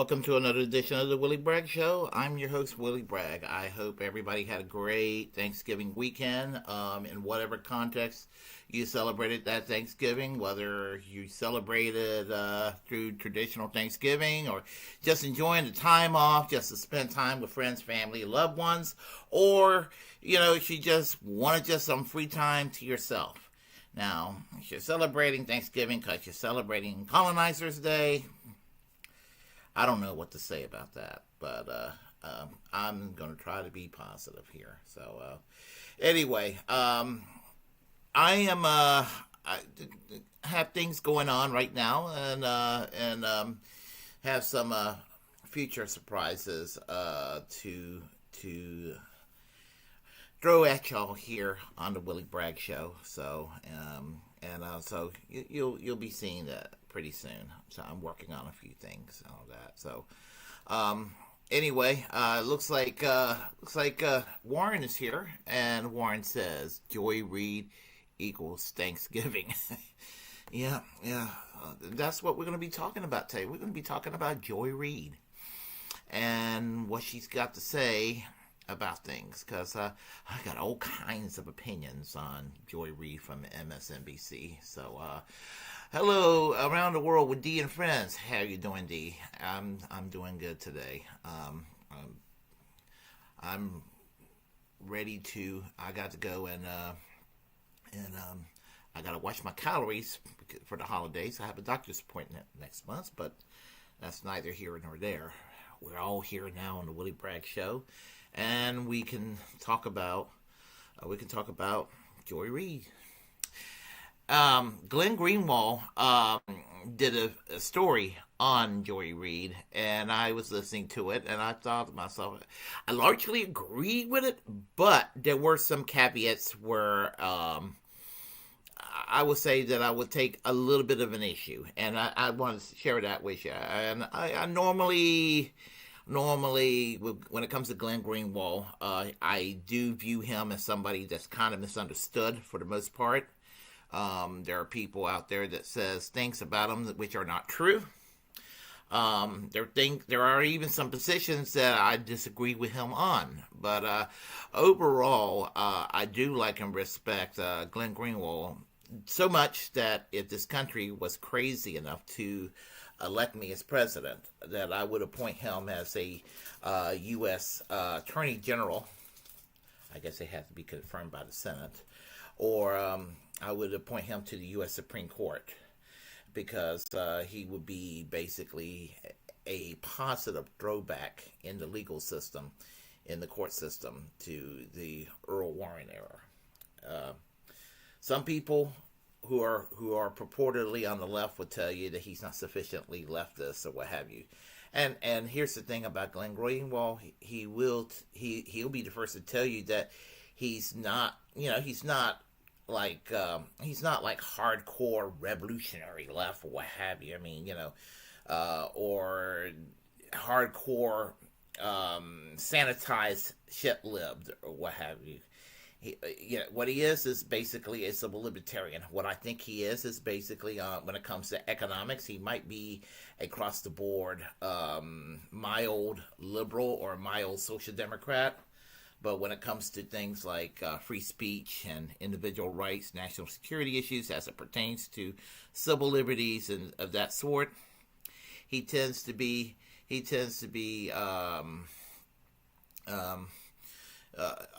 welcome to another edition of the Willy Bragg Show. I'm your host, Willy Bragg. I hope everybody had a great Thanksgiving weekend in whatever context you celebrated that Thanksgiving, whether you celebrated through traditional Thanksgiving or just enjoying the time off, just to spend time with friends, family, loved ones, or, if you just wanted just some free time to yourself. Now, if you're celebrating Thanksgiving because you're celebrating Colonizers' Day, I don't know what to say about that, but I'm going to try to be positive here. So, anyway, I have things going on right now, and have some future surprises to throw at y'all here on the Willy Bragg Show. So, so you'll be seeing that pretty soon. So I'm working on a few things and all that. So, anyway, looks like Warren is here, and Warren says Joy Reid equals Thanksgiving. yeah. That's what we're going to be talking about today. We're going to be talking about Joy Reid and what she's got to say about things, because I got all kinds of opinions on Joy Reid from MSNBC. So, hello around the world with D and friends. How you doing, D? I'm doing good today. I'm ready to. I got to go and I got to watch my calories for the holidays. I have a doctor's appointment next month, but that's neither here nor there. We're all here now on the Willy Bragg Show, and we can talk about Joy Reid. Glenn Greenwald did a story on Joy Reid, and I was listening to it, and I thought to myself, I largely agreed with it, but there were some caveats where I would say that I would take a little bit of an issue, and I want to share that with you. And I normally, when it comes to Glenn Greenwald, I do view him as somebody that's kind of misunderstood for the most part. There are people out there that says things about him which are not true. There are even some positions that I disagree with him on. But overall, I do like and respect Glenn Greenwald so much that if this country was crazy enough to elect me as president, that I would appoint him as a U.S. Attorney General. I guess it has to be confirmed by the Senate. Or I would appoint him to the U.S. Supreme Court, because he would be basically a positive throwback in the legal system, in the court system, to the Earl Warren era. Some people who are purportedly on the left would tell you that he's not sufficiently leftist or what have you. And here's the thing about Glenn Greenwald: he'll be the first to tell you that he's not like hardcore revolutionary left or what have you. I mean, or hardcore sanitized shit lived or what have you. What he is basically a civil libertarian. What I think he is basically, when it comes to economics, he might be across the board mild liberal or mild social democrat. But when it comes to things like free speech and individual rights, national security issues as it pertains to civil liberties and of that sort, he tends to be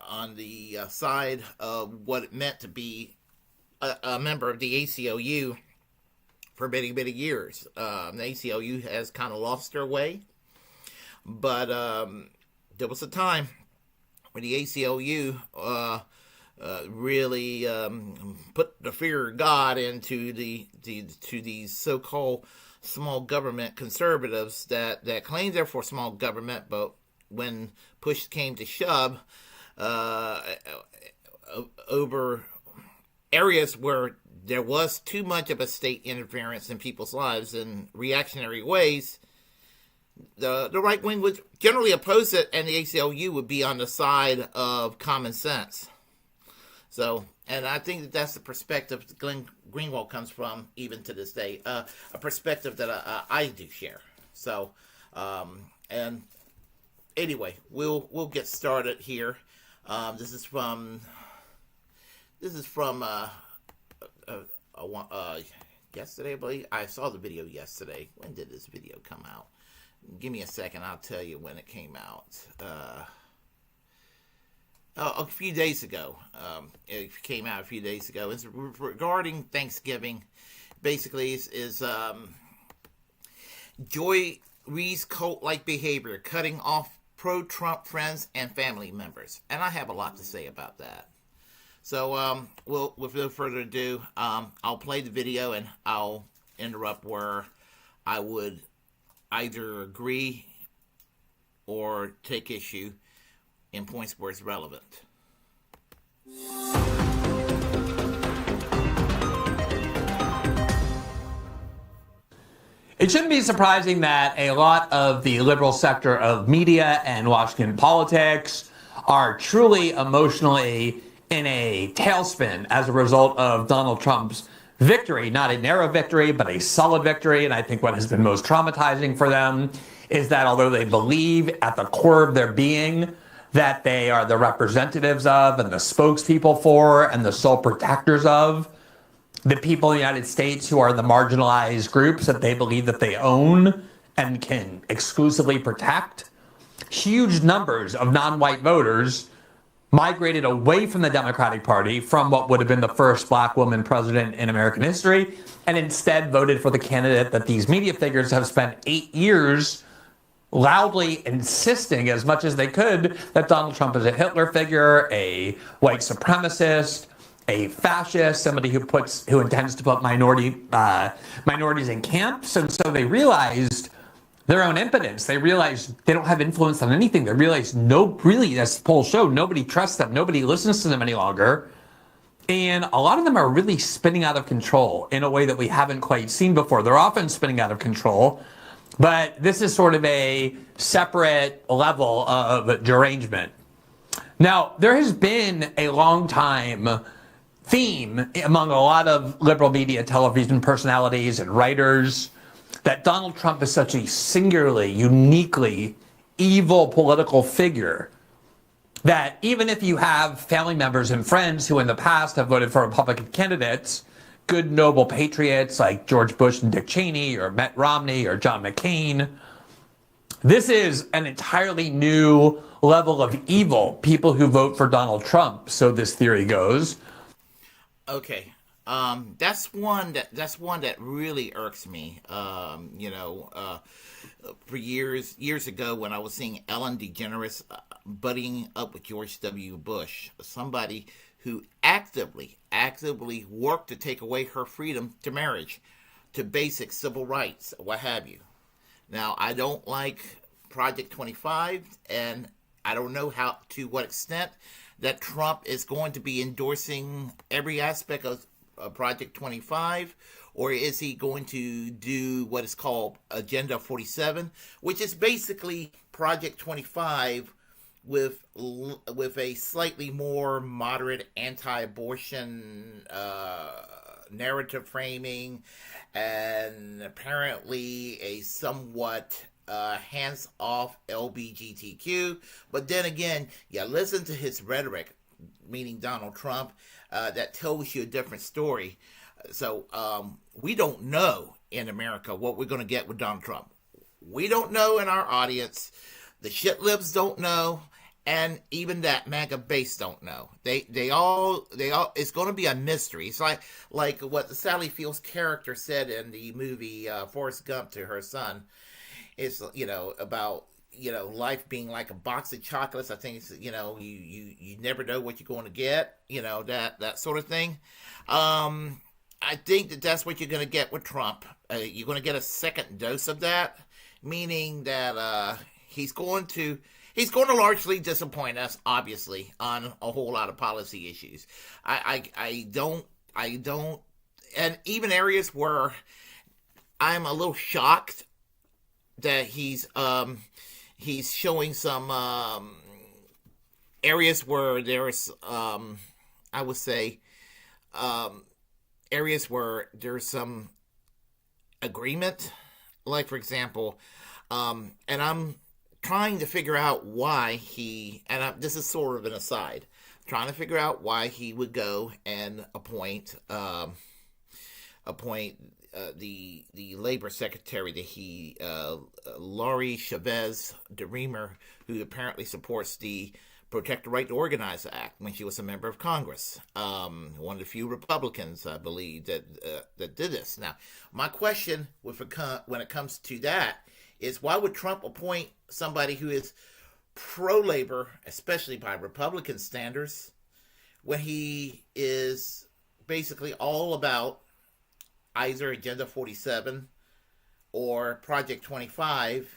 on the side of what it meant to be a member of the ACLU for many, many years. The ACLU has kind of lost their way, but there was a time when the ACLU really put the fear of God into these so-called small government conservatives that claim they're for small government, but when push came to shove, over areas where there was too much of a state interference in people's lives in reactionary ways, the right wing would generally oppose it, and the ACLU would be on the side of common sense. So, and I think that's the perspective Glenn Greenwald comes from even to this day, a perspective that I do share. So, And anyway, we'll get started here. This is from yesterday, I believe. I saw the video yesterday. When did this video come out? Give me a second. I'll tell you when it came out. A few days ago. It came out a few days ago. It's regarding Thanksgiving. Basically, is Joy Reid's cult-like behavior, cutting off pro-Trump friends and family members. And I have a lot to say about that. So, with no further ado, I'll play the video and I'll interrupt where I would either agree or take issue in points where it's relevant. It shouldn't be surprising that a lot of the liberal sector of media and Washington politics are truly emotionally in a tailspin as a result of Donald Trump's victory, not a narrow victory, but a solid victory. And I think what has been most traumatizing for them is that although they believe at the core of their being that they are the representatives of and the spokespeople for and the sole protectors of the people in the United States who are the marginalized groups that they believe that they own and can exclusively protect, huge numbers of non-white voters migrated away from the Democratic Party, from what would have been the first black woman president in American history, and instead voted for the candidate that these media figures have spent 8 years loudly insisting as much as they could that Donald Trump is a Hitler figure, a white supremacist, a fascist, somebody who intends to put minorities in camps. And so they realized their own impotence. They realize they don't have influence on anything. They realize as the polls show, nobody trusts them. Nobody listens to them any longer. And a lot of them are really spinning out of control in a way that we haven't quite seen before. They're often spinning out of control, but this is sort of a separate level of derangement. Now, there has been a long time theme among a lot of liberal media, television personalities, and writers that Donald Trump is such a singularly, uniquely evil political figure that even if you have family members and friends who in the past have voted for Republican candidates, good, noble patriots like George Bush and Dick Cheney or Mitt Romney or John McCain, this is an entirely new level of evil, people who vote for Donald Trump, so this theory goes. Okay. That's one that really irks me. For years ago when I was seeing Ellen DeGeneres buddying up with George W. Bush, somebody who actively worked to take away her freedom to marriage, to basic civil rights, what have you. Now, I don't like Project 25, and I don't know to what extent that Trump is going to be endorsing every aspect of Project 25, or is he going to do what is called Agenda 47, which is basically Project 25 with a slightly more moderate anti-abortion narrative framing, and apparently a somewhat hands-off LGBTQ. But then again, you listen to his rhetoric, meaning Donald Trump, that tells you a different story. So we don't know in America what we're going to get with Donald Trump. We don't know in our audience. The shit libs don't know, and even that MAGA base don't know. They all. It's going to be a mystery. It's like what Sally Field's character said in the movie Forrest Gump to her son. It's about life being like a box of chocolates. I think it's you never know what you're going to get. That sort of thing. I think that's what you're going to get with Trump. You're going to get a second dose of that, meaning that he's going to largely disappoint us, obviously, on a whole lot of policy issues. I don't, and even areas where I'm a little shocked that he's showing some areas where there's I would say areas where there's some agreement. Like, for example, And I'm trying to figure out why this is sort of an aside, trying to figure out why he would go and appoint the labor secretary that Laurie Chavez DeRemer, who apparently supports the Protect the Right to Organize Act when she was a member of Congress. One of the few Republicans, I believe, that did this. Now, my question when it comes to that is, why would Trump appoint somebody who is pro-labor, especially by Republican standards, when he is basically all about either Agenda 47 or Project 25,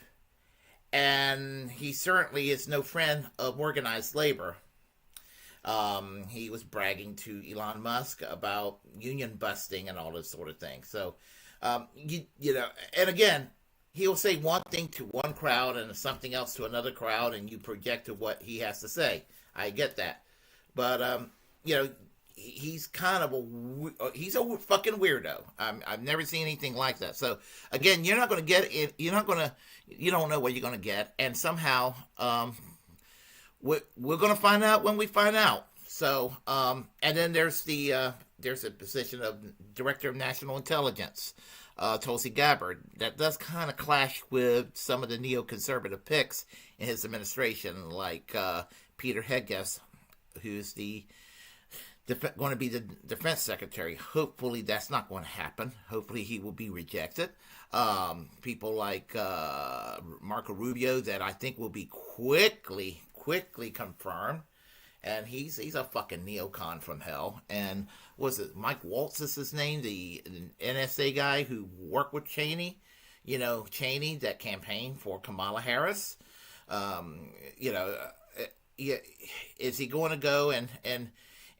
and he certainly is no friend of organized labor. He was bragging to Elon Musk about union busting and all this sort of thing. So, you know, and again, he'll say one thing to one crowd and something else to another crowd, and you project to what he has to say. I get that. But, you know, he's kind of he's a fucking weirdo. I've never seen anything like that. So again, you're not going to get it. You don't know what you're going to get. And somehow, we're going to find out when we find out. So, and then there's a position of Director of National Intelligence, Tulsi Gabbard. That does kind of clash with some of the neoconservative picks in his administration, like Peter Hegseth, who's going to be the defense secretary. Hopefully that's not going to happen. Hopefully he will be rejected. People like Marco Rubio, that I think will be quickly confirmed. And he's a fucking neocon from hell. And was it Mike Waltz is his name, the NSA guy who worked with Cheney? You know, Cheney that campaigned for Kamala Harris. You know, is he going to go and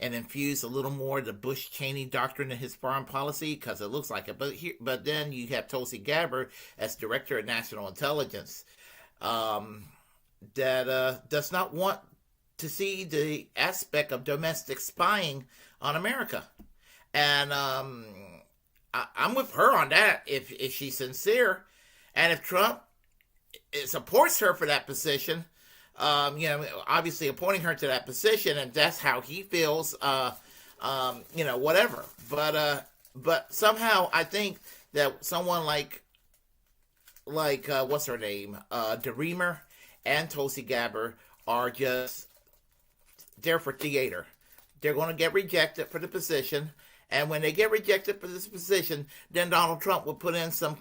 infuse a little more of the Bush-Cheney doctrine in his foreign policy? Because it looks like it. But then you have Tulsi Gabbard as Director of National Intelligence, that does not want to see the aspect of domestic spying on America. And I'm with her on that, if she's sincere. And if Trump supports her for that position, you know, obviously appointing her to that position, and that's how he feels, you know, whatever. But somehow I think that someone like what's her name, DeRemer and Tulsi Gabbard are just there for theater. They're going to get rejected for the position, and when they get rejected for this position, then Donald Trump will put in some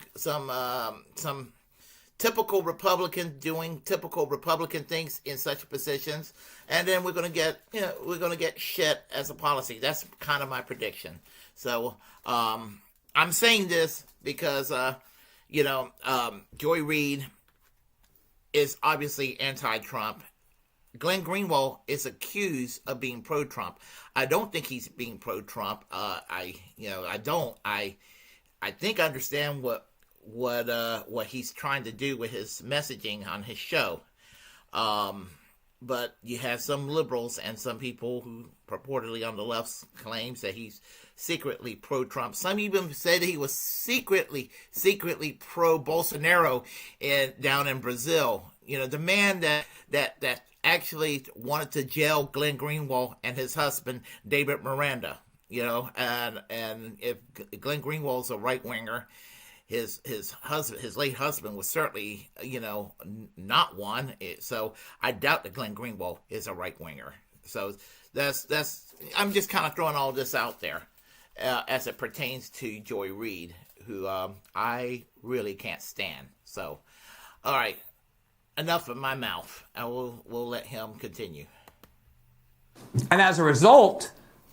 typical Republican doing typical Republican things in such positions, and then we're going to get shit as a policy. That's kind of my prediction. So I'm saying this because you know, Joy Reid is obviously anti-Trump. Glenn Greenwald is accused of being pro-Trump. I don't think he's being pro-Trump. I think I understand what he's trying to do with his messaging on his show. But you have some liberals and some people who purportedly on the left claims that he's secretly pro-Trump. Some even said he was secretly pro-Bolsonaro down in Brazil. You know, the man that actually wanted to jail Glenn Greenwald and his husband, David Miranda. You know, and if Glenn Greenwald's a right-winger, his late husband was certainly, you know, not one. So I doubt that Glenn Greenwald is a right winger. So that's I'm just kind of throwing all this out there as it pertains to Joy Reid, who I really can't stand. So, all right, enough of my mouth. We'll let him continue. And as a result,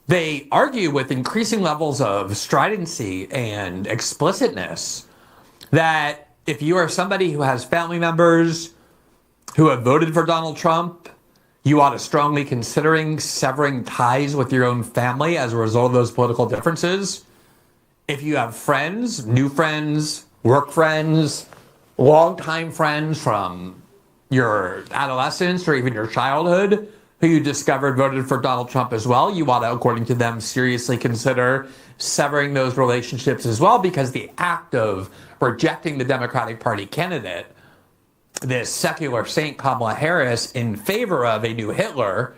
they argue with increasing levels of stridency and explicitness that if you are somebody who has family members who have voted for Donald Trump, you ought to strongly considering severing ties with your own family as a result of those political differences. If you have friends, new friends, work friends, longtime friends from your adolescence or even your childhood who you discovered voted for Donald Trump as well, you ought to, according to them, seriously consider severing those relationships as well, because the act of rejecting the Democratic Party candidate this secular saint Kamala Harris in favor of a new Hitler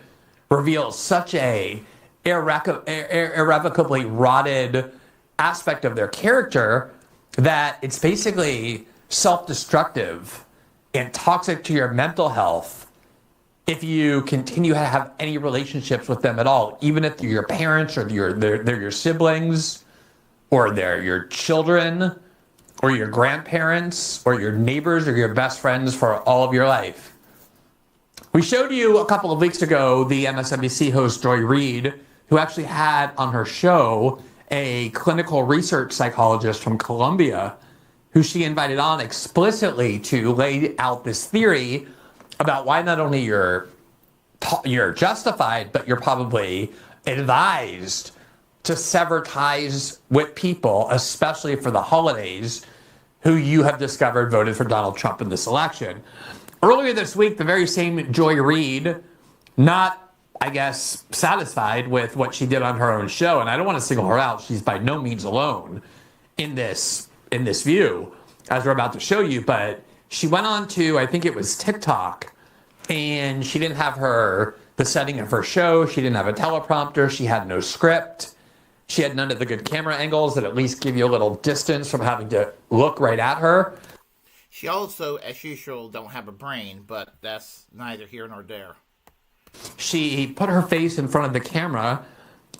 reveals such a irrevocably rotted aspect of their character that it's basically self-destructive and toxic to your mental health if you continue to have any relationships with them at all, even if they're your parents or they're your siblings or they're your children or your grandparents or your neighbors or your best friends for all of your life. We showed you a couple of weeks ago the MSNBC host Joy Reid, who actually had on her show a clinical research psychologist from Columbia, who she invited on explicitly to lay out this theory about why not only you're justified, but you're probably advised to sever ties with people, especially for the holidays, who you have discovered voted for Donald Trump in this election. Earlier this week, the very same Joy Reid, not, I guess, satisfied with what she did on her own show, and I don't want to single her out. She's by no means alone in this view, as we're about to show you, but she went on to, I think it was TikTok, and she didn't have the setting of her show. She didn't have a teleprompter. She had no script. She had none of the good camera angles that at least give you a little distance from having to look right at her. She also, as usual, don't have a brain, but that's neither here nor there. She put her face in front of the camera,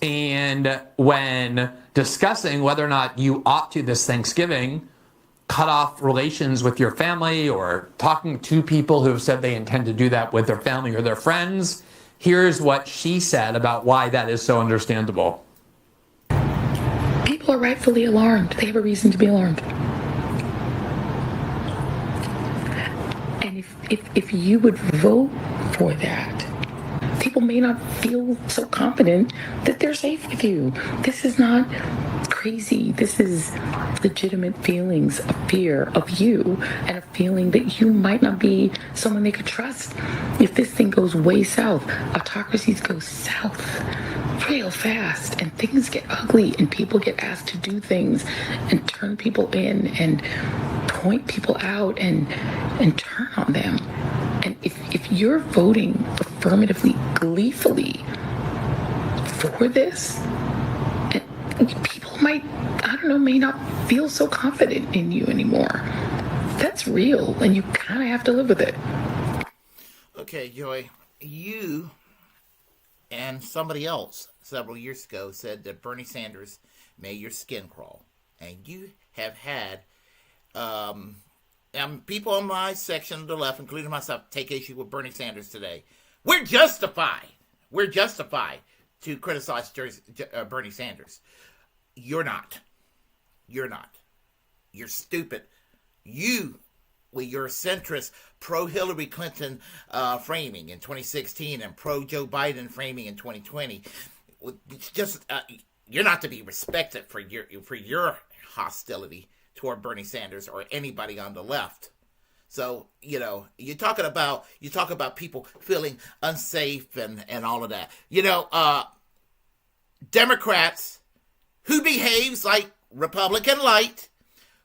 and when discussing whether or not you ought to this Thanksgiving cut off relations with your family or talking to people who have said they intend to do that with their family or their friends, here's what she said about why that is so understandable. People are rightfully alarmed. They have a reason to be alarmed. And if you would vote for that, people may not feel so confident that they're safe with you. This is not crazy. This is legitimate feelings of fear of you and a feeling that you might not be someone they could trust. If this thing goes way south, autocracies go south real fast and things get ugly and people get asked to do things and turn people in and point people out and turn on them. And if you're voting affirmatively, gleefully for this, people might, may not feel so confident in you anymore. That's real, and you kind of have to live with it. Okay, Joy, you and somebody else several years ago said that Bernie Sanders made your skin crawl. And you have had people on my section of the left, including myself, take issue with Bernie Sanders today. We're justified to criticize Bernie Sanders. You're not. You're stupid. You, with your centrist pro-Hillary Clinton framing in 2016 and pro-Joe Biden framing in 2020, you're not to be respected for your hostility toward Bernie Sanders or anybody on the left. So, you talk about people feeling unsafe and all of that. Democrats who behaves like Republican light,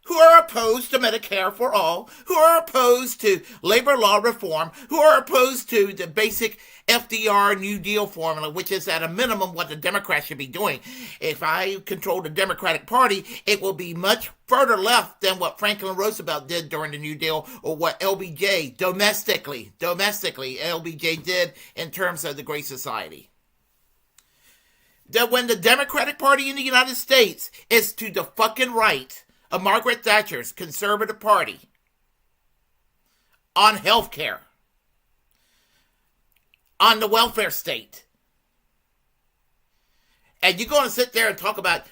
who are opposed to Medicare for all, who are opposed to labor law reform, who are opposed to the basic FDR New Deal formula, which is at a minimum what the Democrats should be doing. If I control the Democratic Party, it will be much further left than what Franklin Roosevelt did during the New Deal or what LBJ domestically LBJ did in terms of the Great Society. That when the Democratic Party in the United States is to the fucking right of Margaret Thatcher's Conservative Party on health care, on the welfare state, and you're going to sit there and talk about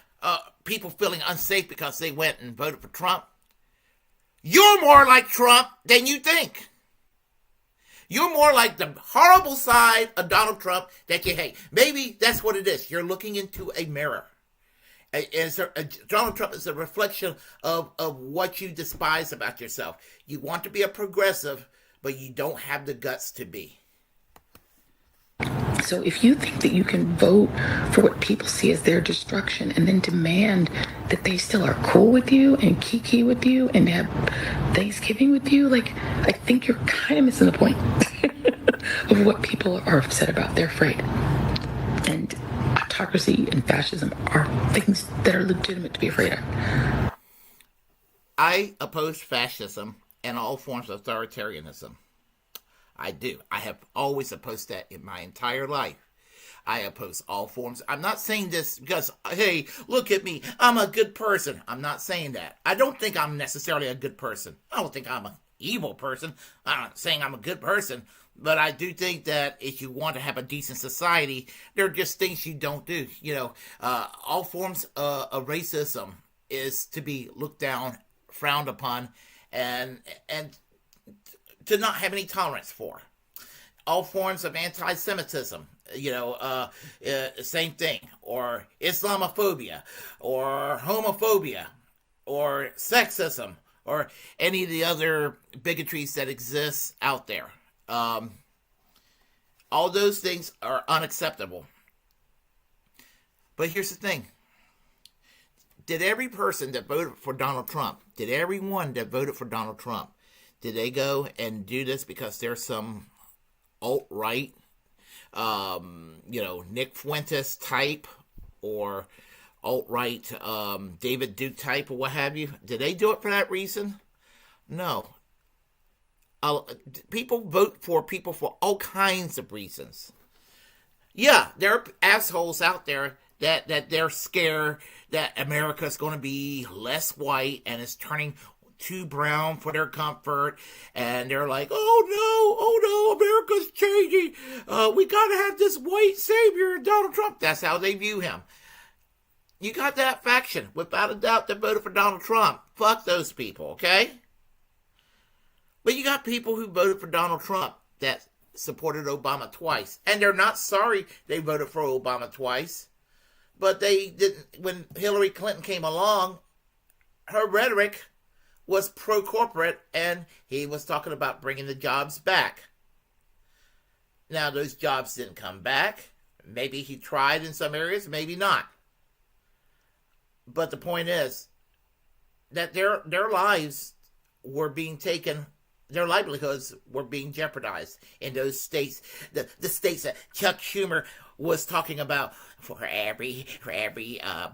people feeling unsafe because they went and voted for Trump, you're more like Trump than you think. You're more like the horrible side of Donald Trump that you hate. Maybe that's what it is. You're looking into a mirror. Donald Trump is a reflection of what you despise about yourself. You want to be a progressive, but you don't have the guts to be. So if you think that you can vote for what people see as their destruction and then demand that they still are cool with you and kiki with you and have Thanksgiving with you, like, I think you're kind of missing the point of what people are upset about. They're afraid. And autocracy and fascism are things that are legitimate to be afraid of. I oppose fascism and all forms of authoritarianism. I do. I have always opposed that in my entire life. I oppose all forms. I'm not saying this because, hey, look at me, I'm a good person. I'm not saying that. I don't think I'm necessarily a good person. I don't think I'm an evil person. I'm not saying I'm a good person. But I do think that if you want to have a decent society, there are just things you don't do. You know, all forms of racism is to be looked down, frowned upon, and to not have any tolerance for. All forms of anti-Semitism, same thing, or Islamophobia, or homophobia, or sexism, or any of the other bigotries that exist out there. All those things are unacceptable. But here's the thing. Did every person that voted for Donald Trump, did everyone that voted for Donald Trump, did they go and do this because there's some alt-right, Nick Fuentes type or alt-right David Duke type or what have you? Did they do it for that reason? No. People vote for people for all kinds of reasons. Yeah, there are assholes out there that they're scared that America's going to be less white and is turning too brown for their comfort, and they're like, oh no, America's changing. We gotta have this white savior, Donald Trump. That's how they view him. You got that faction, without a doubt, that voted for Donald Trump. Fuck those people, okay? But you got people who voted for Donald Trump that supported Obama twice, and they're not sorry they voted for Obama twice. But they didn't. When Hillary Clinton came along, her rhetoric was pro-corporate, and he was talking about bringing the jobs back. Now, those jobs didn't come back. Maybe he tried in some areas, maybe not. But the point is that their lives were being taken, their livelihoods were being jeopardized in those states, the states that Chuck Schumer was talking about. For every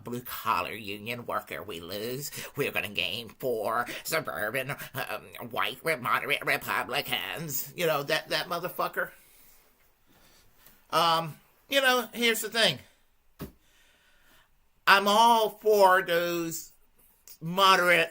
blue collar union worker we lose, we're going to gain 4 suburban white moderate Republicans. You know, that motherfucker. Here's the thing. I'm all for those moderate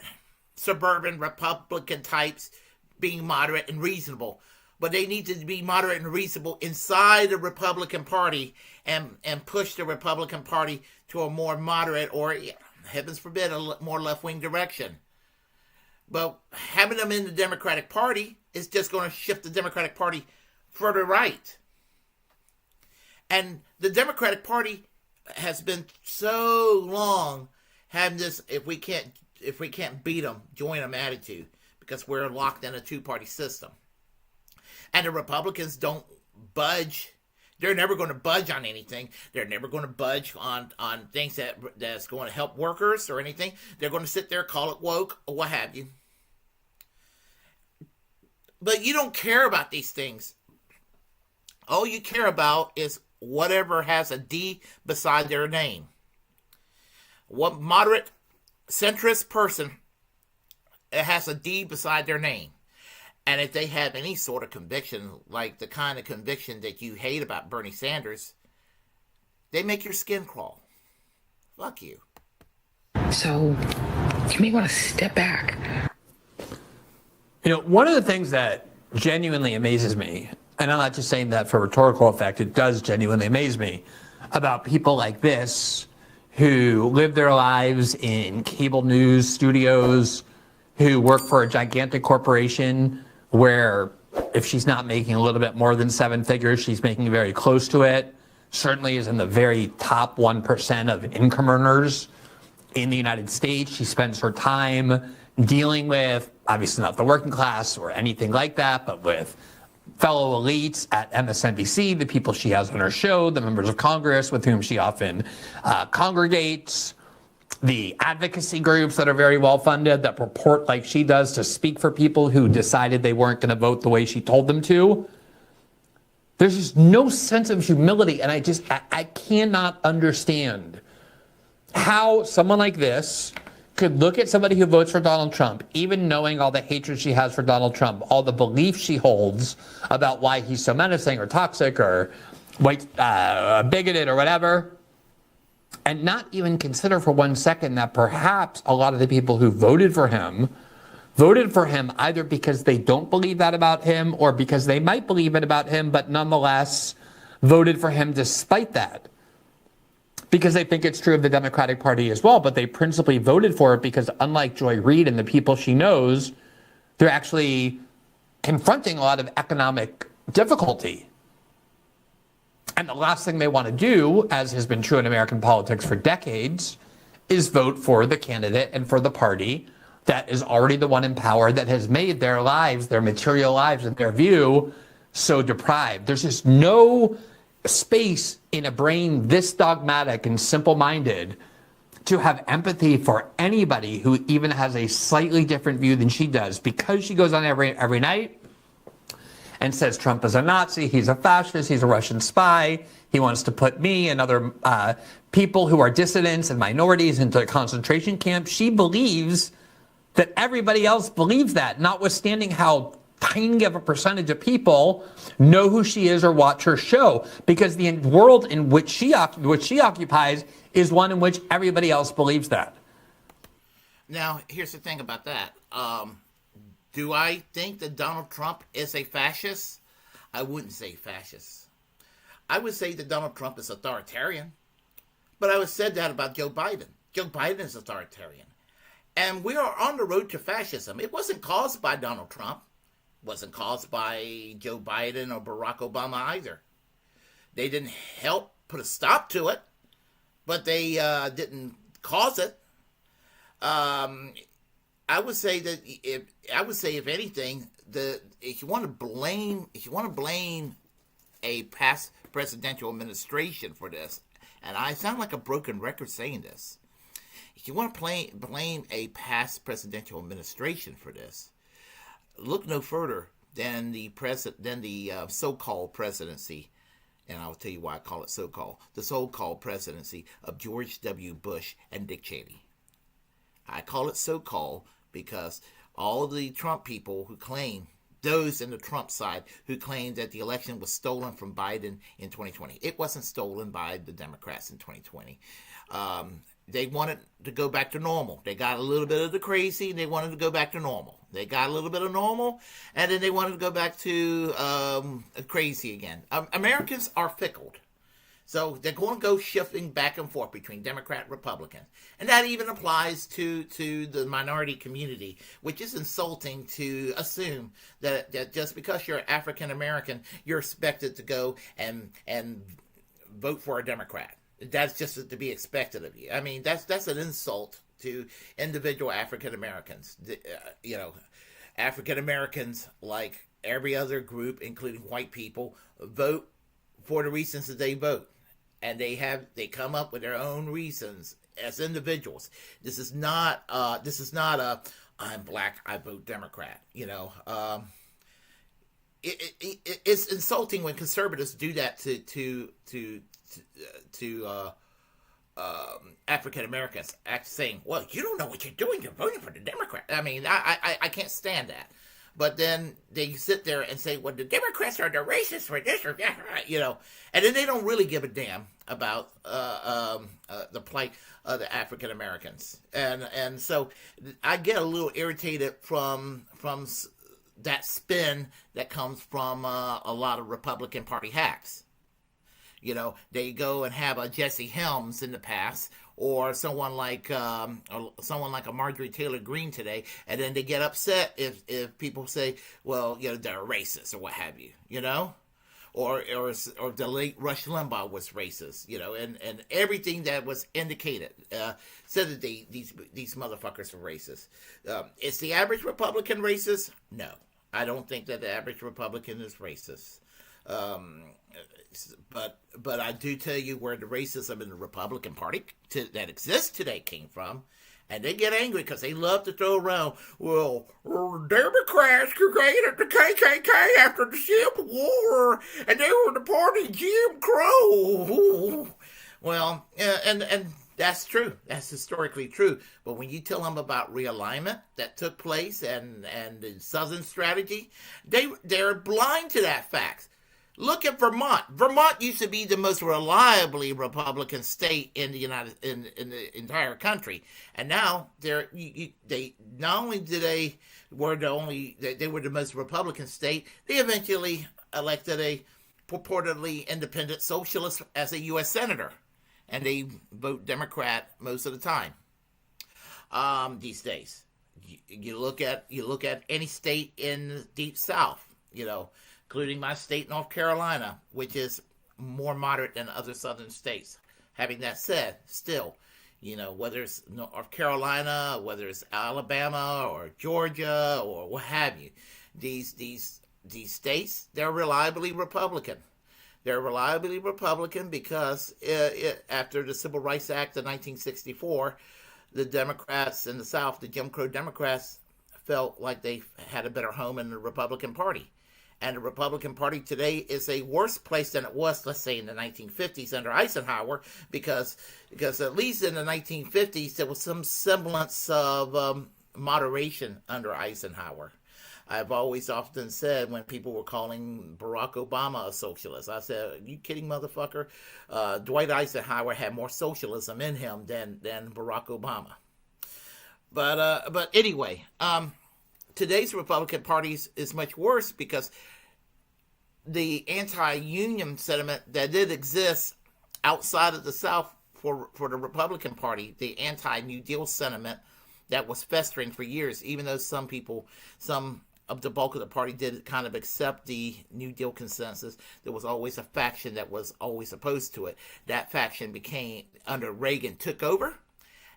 suburban Republican types being moderate and reasonable. But they need to be moderate and reasonable inside the Republican Party and push the Republican Party to a more moderate or, heavens forbid, a more left-wing direction. But having them in the Democratic Party is just going to shift the Democratic Party further right. And the Democratic Party has been so long having this if we can't beat them, join them attitude, because we're locked in a two-party system. And the Republicans don't budge. They're never going to budge on anything. They're never going to budge on things that's going to help workers or anything. They're going to sit there, call it woke, or what have you. But you don't care about these things. All you care about is whatever has a D beside their name. What moderate, centrist person has a D beside their name. And if they have any sort of conviction, like the kind of conviction that you hate about Bernie Sanders, they make your skin crawl. Fuck you. So you may want to step back. One of the things that genuinely amazes me, and I'm not just saying that for rhetorical effect, it does genuinely amaze me, about people like this who live their lives in cable news studios, who work for a gigantic corporation where if she's not making a little bit more than 7 figures, she's making very close to it, certainly is in the very top 1% of income earners in the United States. She spends her time dealing with, obviously not the working class or anything like that, but with fellow elites at MSNBC, the people she has on her show, the members of Congress with whom she often congregates, the advocacy groups that are very well funded, that purport like she does to speak for people who decided they weren't going to vote the way she told them to. There's just no sense of humility, and I cannot understand how someone like this could look at somebody who votes for Donald Trump, even knowing all the hatred she has for Donald Trump, all the beliefs she holds about why he's so menacing or toxic or white, bigoted or whatever, and not even consider for 1 second that perhaps a lot of the people who voted for him either because they don't believe that about him or because they might believe it about him, but nonetheless voted for him despite that, because they think it's true of the Democratic Party as well, but they principally voted for it because, unlike Joy Reid and the people she knows, they're actually confronting a lot of economic difficulty. And the last thing they want to do, as has been true in American politics for decades, is vote for the candidate and for the party that is already the one in power that has made their lives, their material lives, in their view, so deprived. There's just no space in a brain this dogmatic and simple-minded to have empathy for anybody who even has a slightly different view than she does, because she goes on every night and says Trump is a Nazi, he's a fascist, he's a Russian spy, he wants to put me and other people who are dissidents and minorities into a concentration camp. She believes that everybody else believes that, notwithstanding how tiny of a percentage of people know who she is or watch her show, because the world in which she occupies is one in which everybody else believes that. Now, here's the thing about that. Do I think that Donald Trump is a fascist? I wouldn't say fascist. I would say that Donald Trump is authoritarian. But I would say that about Joe Biden. Joe Biden is authoritarian. And we are on the road to fascism. It wasn't caused by Donald Trump. It wasn't caused by Joe Biden or Barack Obama either. They didn't help put a stop to it, but they didn't cause it. I would say that if anything, if you want to blame a past presidential administration for this, and I sound like a broken record saying this, if you want to blame a past presidential administration for this, look no further than the so-called presidency, and I'll tell you why I call it so-called, the so-called presidency of George W. Bush and Dick Cheney. I call it so-called because all the Trump people who claim, those in the Trump side who claim that the election was stolen from Biden in 2020. It wasn't stolen by the Democrats in 2020. They wanted to go back to normal. They got a little bit of the crazy, and they wanted to go back to normal. They got a little bit of normal, and then they wanted to go back to crazy again. Americans are fickle. So they're going to go shifting back and forth between Democrat and Republican. And that even applies to the minority community, which is insulting to assume that just because you're African American, you're expected to go and vote for a Democrat. That's just to be expected of you. I mean, that's an insult to individual African Americans. African Americans, like every other group, including white people, vote for the reasons that they vote. And they come up with their own reasons as individuals. This is not a I'm black, I vote Democrat. It's insulting when conservatives do that to African Americans, saying, "Well, you don't know what you're doing. You're voting for the Democrat." I mean, I can't stand that. But then they sit there and say, well, the Democrats are the racists for this or that, and then they don't really give a damn about the plight of the African Americans. And so I get a little irritated from that spin that comes from a lot of Republican Party hacks. They go and have a Jesse Helms in the past, or someone like a Marjorie Taylor Greene today, and then they get upset if people say, well, they're racist or what have you, or the late Rush Limbaugh was racist, and everything that was indicated said that these motherfuckers are racist. Is the average Republican racist? No, I don't think that the average Republican is racist. Um, but I do tell you where the racism in the Republican Party that exists today came from. And they get angry because they love to throw around, well, Democrats created the KKK after the Civil War, and they were the party of Jim Crow. Well, and that's true. That's historically true. But when you tell them about realignment that took place and the Southern strategy, they're blind to that fact. Look at Vermont. Vermont used to be the most reliably Republican state in the in the entire country, and now they not only did they were the most Republican state, they eventually elected a purportedly independent socialist as a U.S. senator, and they vote Democrat most of the time. These days, you look at any state in the Deep South, including my state, North Carolina, which is more moderate than other southern states. Having that said, still, whether it's North Carolina, whether it's Alabama or Georgia or what have you, these states, they're reliably Republican. They're reliably Republican because after the Civil Rights Act of 1964, the Democrats in the South, the Jim Crow Democrats, felt like they had a better home in the Republican Party. And the Republican Party today is a worse place than it was, let's say, in the 1950s under Eisenhower, because at least in the 1950s, there was some semblance of moderation under Eisenhower. I've always often said when people were calling Barack Obama a socialist, I said, "Are you kidding, motherfucker? Dwight Eisenhower had more socialism in him than Barack Obama." But anyway, today's Republican Party is much worse because the anti-union sentiment that did exist outside of the South for the Republican Party, the anti-New Deal sentiment that was festering for years, even though some of the bulk of the party did kind of accept the New Deal consensus, there was always a faction that was always opposed to it. That faction under Reagan, took over.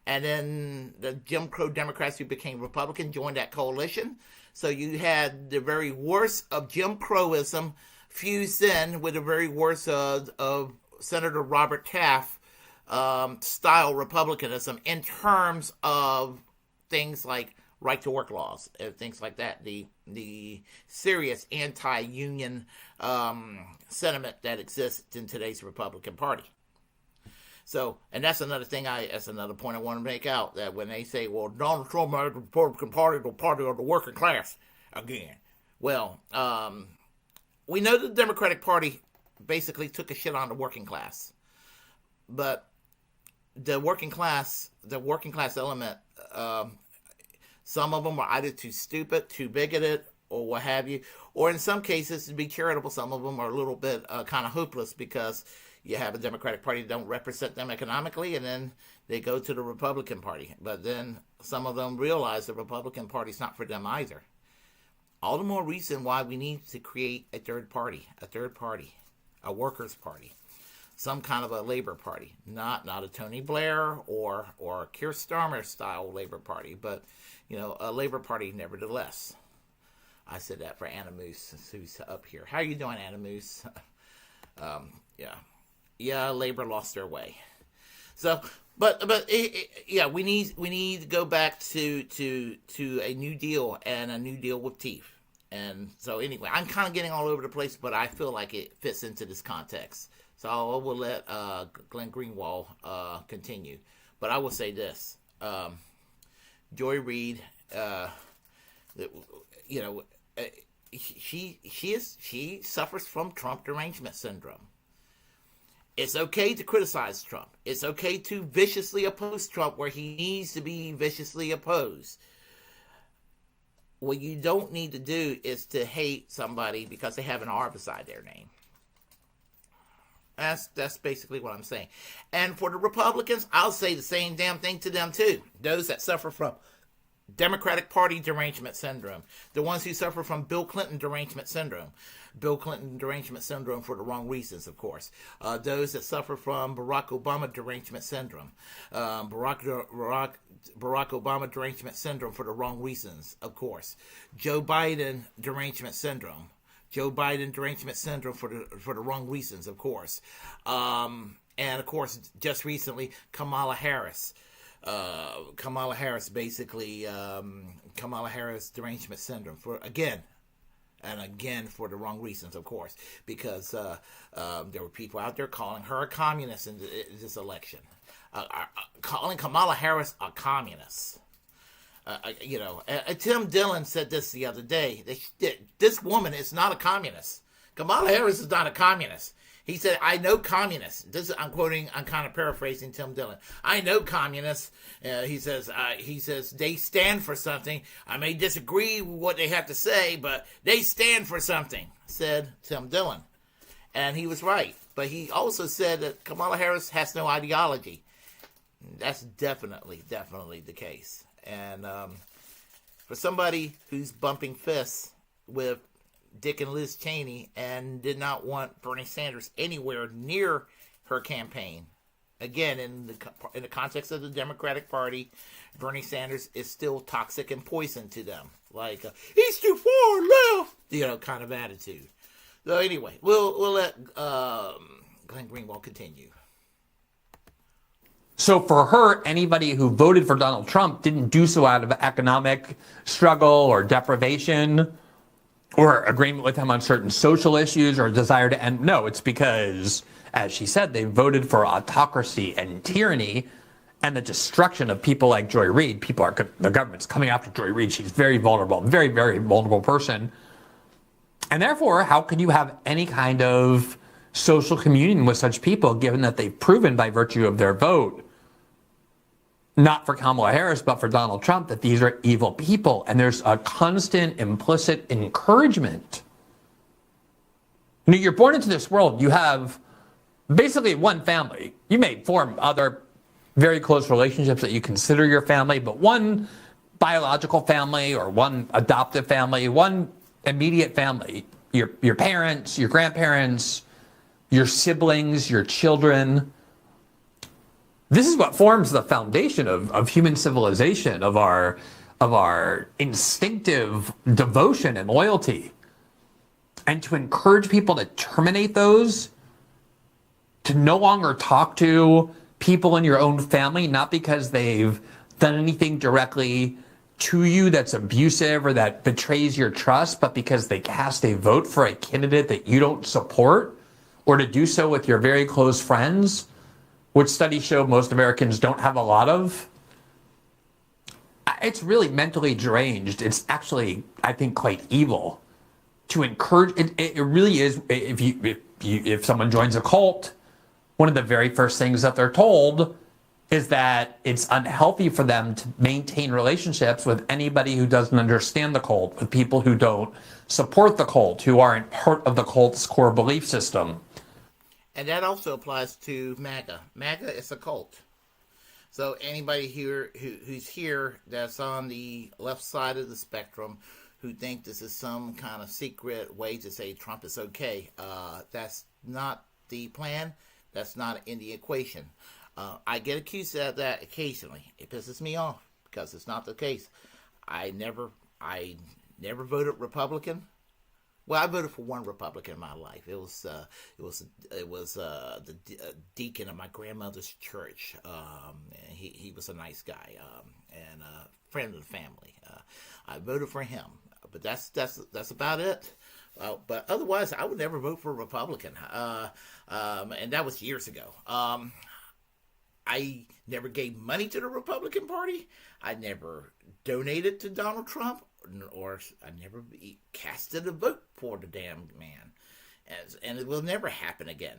And then the Jim Crow Democrats who became Republican joined that coalition. So you had the very worst of Jim Crowism fused in with the very worst of Senator Robert Taft style Republicanism in terms of things like right-to-work laws, things like that, the serious anti-union sentiment that exists in today's Republican Party. So, and that's another point I want to make out, that when they say, well, Donald Trump made the Republican Party the party of the working class again. Well, we know the Democratic Party basically took a shit on the working class. But the working class element, some of them are either too stupid, too bigoted, or what have you. Or in some cases, to be charitable, some of them are a little bit kind of hopeless because you have a Democratic Party that don't represent them economically, and then they go to the Republican Party. But then some of them realize the Republican Party's not for them either. All the more reason why we need to create a third party, a workers' party, some kind of a labor party, not a Tony Blair or Keir Starmer style labor party, but a labor party nevertheless. I said that for Anna Moose, who's up here. How are you doing, Anna Moose? Yeah, labor lost their way. So, but we need to go back to a New Deal and a New Deal with teeth. And so anyway, I'm kind of getting all over the place, but I feel like it fits into this context. So I will let Glenn Greenwald continue. But I will say this: Joy Reid, she suffers from Trump derangement syndrome. It's okay to criticize Trump. It's okay to viciously oppose Trump where he needs to be viciously opposed. What you don't need to do is to hate somebody because they have an R beside their name. That's basically what I'm saying. And for the Republicans, I'll say the same damn thing to them too. Those that suffer from Democratic Party derangement syndrome. The ones who suffer from Bill Clinton derangement syndrome. Bill Clinton derangement syndrome for the wrong reasons, of course. Those that suffer from Barack Obama derangement syndrome. Barack Obama derangement syndrome for the wrong reasons, of course. Joe Biden derangement syndrome. Joe Biden derangement syndrome for the wrong reasons, of course. And of course, just recently, Kamala Harris. Kamala Harris derangement syndrome for again for the wrong reasons, of course, because there were people out there calling her a communist in this election, calling Kamala Harris a communist. Tim Dillon said this the other day. This woman is not a communist. Kamala Harris is not a communist. He said, I know communists. I'm kind of paraphrasing Tim Dillon. I know communists. He says, they stand for something. I may disagree with what they have to say, but they stand for something, said Tim Dillon. And he was right. But he also said that Kamala Harris has no ideology. That's definitely the case. And for somebody who's bumping fists with Dick and Liz Cheney and did not want Bernie Sanders anywhere near her campaign, again, in the context of the Democratic Party, Bernie Sanders is still toxic and poison to them. Like, he's too far left, kind of attitude. So anyway, we'll let Glenn Greenwald continue. So for her, anybody who voted for Donald Trump didn't do so out of economic struggle or deprivation or agreement with him on certain social issues or desire to end. No, it's because, as she said, they voted for autocracy and tyranny and the destruction of people like Joy Reid. The government's coming after Joy Reid. She's very vulnerable, very, very vulnerable person. And therefore, how could you have any kind of social communion with such people, given that they've proven by virtue of their vote, not for Kamala Harris, but for Donald Trump, that these are evil people. And there's a constant implicit encouragement. You're born into this world. You have basically one family. You may form other very close relationships that you consider your family, but one biological family or one adoptive family, one immediate family, your parents, your grandparents, your siblings, your children. This is what forms the foundation of human civilization, of our instinctive devotion and loyalty. And to encourage people to terminate those, to no longer talk to people in your own family, not because they've done anything directly to you that's abusive or that betrays your trust, but because they cast a vote for a candidate that you don't support, or to do so with your very close friends, which studies show most Americans don't have a lot of. It's really mentally deranged. It's actually, I think, quite evil to encourage. It really is. If someone joins a cult, one of the very first things that they're told is that it's unhealthy for them to maintain relationships with anybody who doesn't understand the cult, with people who don't support the cult, who aren't part of the cult's core belief system. And that also applies to MAGA. MAGA is a cult. So anybody here who's here that's on the left side of the spectrum who think this is some kind of secret way to say Trump is okay, that's not the plan. That's not in the equation. I get accused of that occasionally. It pisses me off because it's not the case. I never voted Republican. Well, I voted for one Republican in my life. It was the deacon of my grandmother's church. And he was a nice guy and a friend of the family. I voted for him, but that's about it. But otherwise, I would never vote for a Republican. And that was years ago. I never gave money to the Republican Party. I never donated to Donald Trump. Or I never casted a vote for the damn man. And it will never happen again.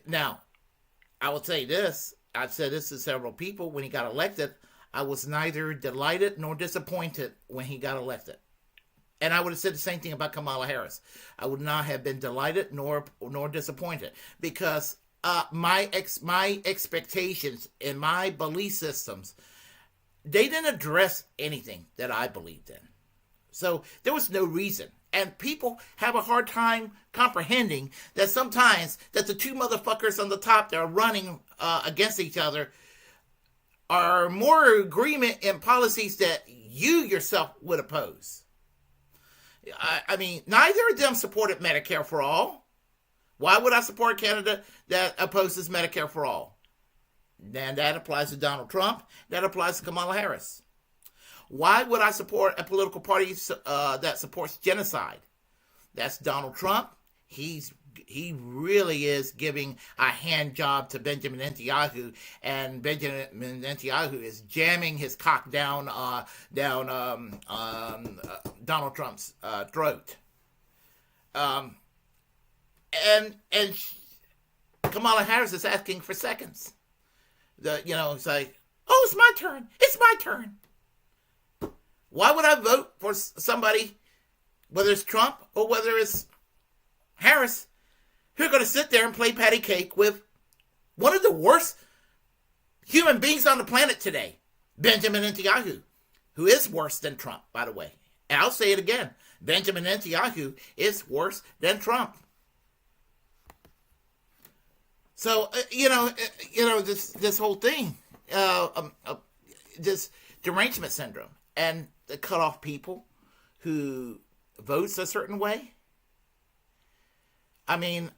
Now, I will say this. I've said this to several people. When he got elected, I was neither delighted nor disappointed when he got elected. And I would have said the same thing about Kamala Harris. I would not have been delighted nor disappointed. Because my expectations and my belief systems, they didn't address anything that I believed in. So there was no reason. And people have a hard time comprehending that sometimes that the two motherfuckers on the top that are running against each other are more agreement in policies that you yourself would oppose. I mean, neither of them supported Medicare for all. Why would I support a candidate that opposes Medicare for all? And that applies to Donald Trump. That applies to Kamala Harris. Why would I support a political party that supports genocide? That's Donald Trump. He really is giving a hand job to Benjamin Netanyahu, and Benjamin Netanyahu is jamming his cock down Donald Trump's throat. And Kamala Harris is asking for seconds. It's like, oh, it's my turn. It's my turn. Why would I vote for somebody, whether it's Trump or whether it's Harris, who are going to sit there and play patty cake with one of the worst human beings on the planet today, Benjamin Netanyahu, who is worse than Trump, by the way. And I'll say it again. Benjamin Netanyahu is worse than Trump. So, this whole thing, this derangement syndrome, and the cut off people who votes a certain way. I mean,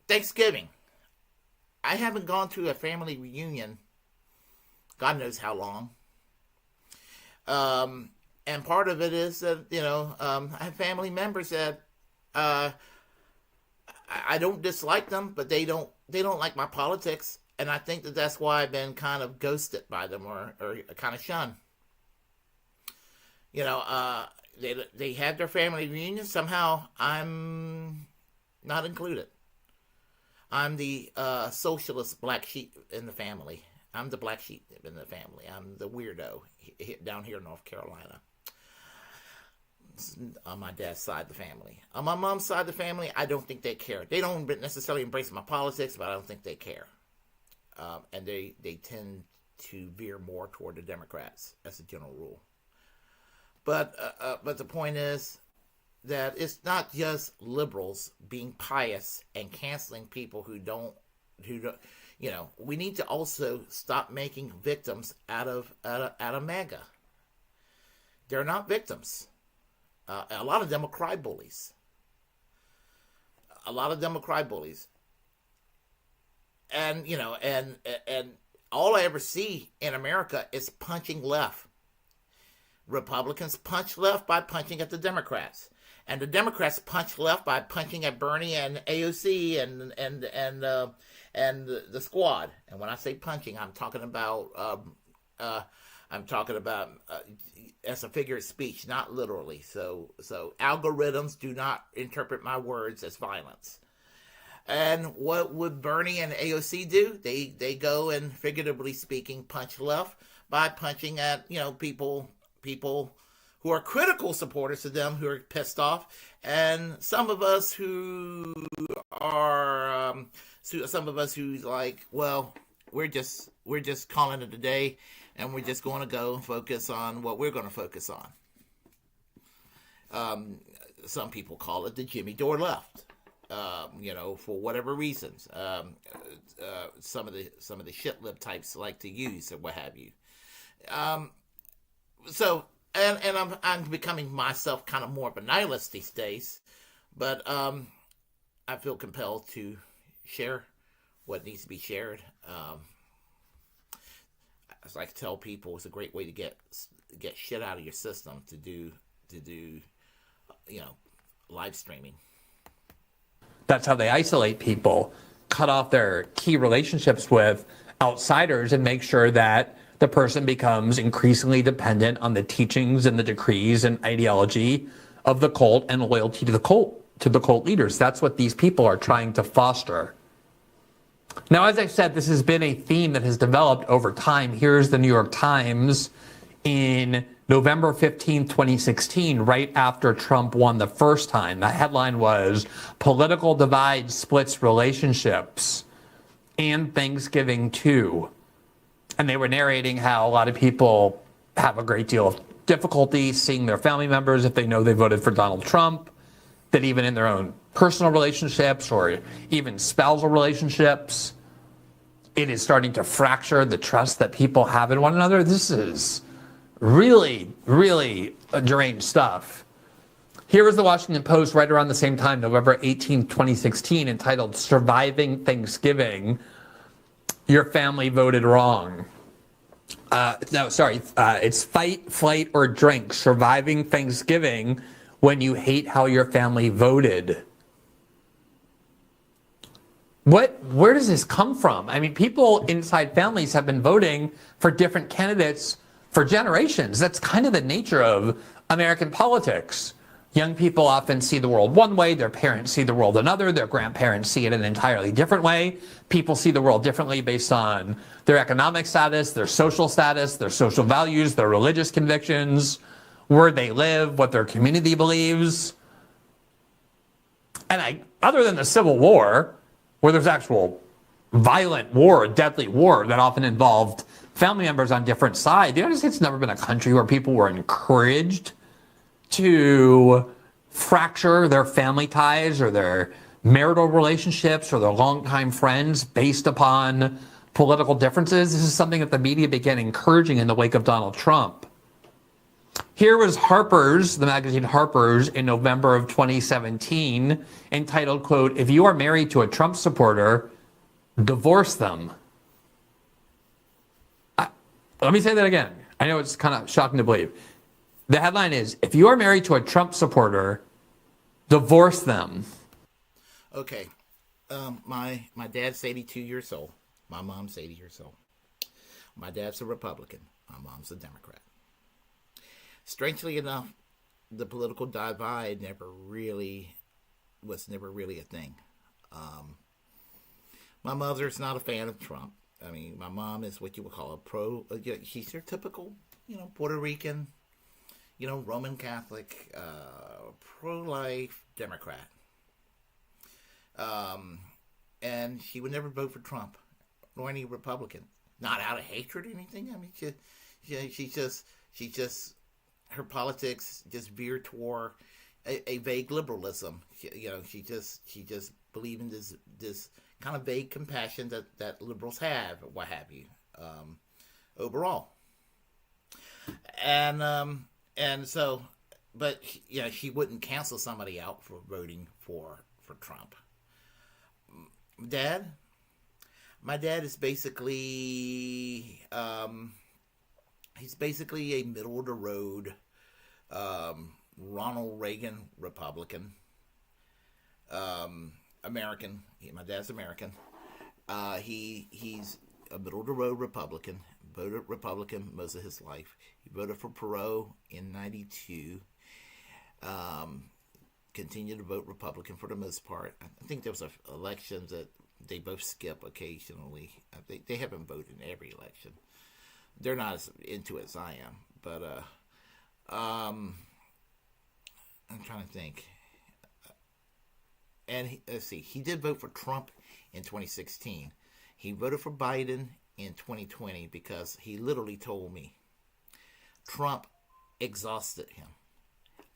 Thanksgiving. I haven't gone to a family reunion, God knows how long. And part of it is that, I have family members that I don't dislike them, but they don't like my politics. And I think that that's why I've been kind of ghosted by them or kind of shunned. They had their family reunion. Somehow I'm not included. I'm the socialist black sheep in the family. I'm the black sheep in the family. I'm the weirdo down here in North Carolina. On my dad's side of the family. On my mom's side of the family, I don't think they care. They don't necessarily embrace my politics, but I don't think they care. And they tend to veer more toward the Democrats as a general rule. But the point is that it's not just liberals being pious and canceling people who don't. We need to also stop making victims out of MAGA. They're not victims. A lot of them are crybabies. And and all I ever see in America is punching left. Republicans punch left by punching at the Democrats, and the Democrats punch left by punching at Bernie and AOC and the squad. And when I say punching, I'm talking about as a figure of speech, not literally. So algorithms do not interpret my words as violence. And what would Bernie and AOC do? They go and, figuratively speaking, punch left by punching at people who are critical supporters of them, who are pissed off, and some of us who like, well, we're just calling it a day, and we're just going to go and focus on what we're going to focus on. Some people call it the Jimmy Dore left, for whatever reasons. Some of the shit lib types like to use or what have you. So I'm becoming myself kind of more of a nihilist these days, but I feel compelled to share what needs to be shared. As I tell people, it's a great way to get shit out of your system to do live streaming. That's how they isolate people, cut off their key relationships with outsiders, and make sure that the person becomes increasingly dependent on the teachings and the decrees and ideology of the cult and loyalty to the cult leaders. That's what these people are trying to foster. Now, as I said, this has been a theme that has developed over time. Here's the New York Times in November 15, 2016, right after Trump won the first time. The headline was, "Political Divide Splits Relationships and Thanksgiving Too." And they were narrating how a lot of people have a great deal of difficulty seeing their family members if they know they voted for Donald Trump, that even in their own personal relationships or even spousal relationships, it is starting to fracture the trust that people have in one another. This is really, really deranged stuff. Here was the Washington Post right around the same time, November 18, 2016, entitled "Surviving Thanksgiving. Your Family Voted Wrong." It's "Fight, Flight, or Drink. Surviving Thanksgiving when you hate how your family voted." Where does this come from? I mean, people inside families have been voting for different candidates for generations. That's kind of the nature of American politics. Young people often see the world one way, their parents see the world another, their grandparents see it an entirely different way. People see the world differently based on their economic status, their social values, their religious convictions, where they live, what their community believes. And other than the Civil War, where there's actual violent war, deadly war that often involved family members on different sides, the United States has never been a country where people were encouraged to fracture their family ties or their marital relationships or their longtime friends based upon political differences. This is something that the media began encouraging in the wake of Donald Trump. Here was Harper's, the magazine Harper's, in November of 2017, entitled, quote, "If you are married to a Trump supporter, divorce them." Let me say that again. I know it's kind of shocking to believe. The headline is, "If you are married to a Trump supporter, divorce them." Okay. My dad's 82 years old. My mom's 80 years old. My dad's a Republican. My mom's a Democrat. Strangely enough, the political divide was never really a thing. My mother's not a fan of Trump. I mean, my mom is what you would call she's your typical, Puerto Rican, Roman Catholic, pro-life Democrat. And she would never vote for Trump nor any Republican. Not out of hatred or anything. I mean, she just her politics just veered toward a vague liberalism. She just believed in this kind of vague compassion that liberals have, or what have you, overall. And so, but she wouldn't cancel somebody out for voting for Trump. My dad is basically he's basically a middle of the road Ronald Reagan Republican, American. My dad's American. He's a middle of the road Republican. Voted Republican most of his life. He voted for Perot in '92. Continued to vote Republican for the most part. I think there was elections that they both skip occasionally. They haven't voted in every election. They're not as into it as I am. But I'm trying to think. And let's see, he did vote for Trump in 2016. He voted for Biden in 2020 because he literally told me Trump exhausted him.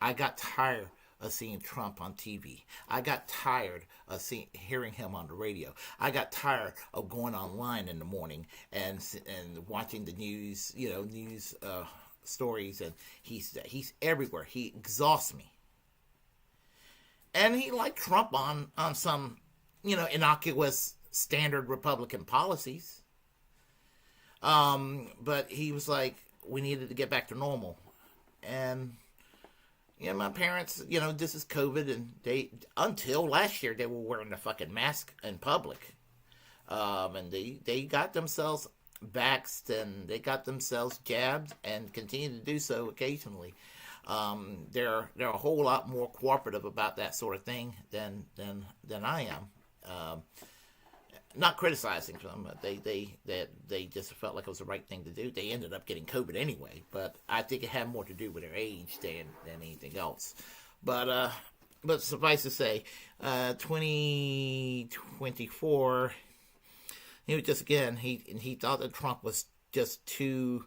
I got tired of seeing Trump on TV. I got tired of hearing him on the radio. I got tired of going online in the morning and watching the news, stories, and he's everywhere. He exhausts me. And he liked Trump on some, innocuous standard Republican policies. But he was like, we needed to get back to normal. And my parents, this is COVID, and until last year, they were wearing the fucking mask in public. And they got themselves vaxxed, and they got themselves jabbed, and continue to do so occasionally. They're a whole lot more cooperative about that sort of thing than I am. Not criticizing them, but they just felt like it was the right thing to do. They ended up getting COVID anyway, but I think it had more to do with their age than anything else. But suffice to say, 2024, he was just, again, he thought that Trump was just too.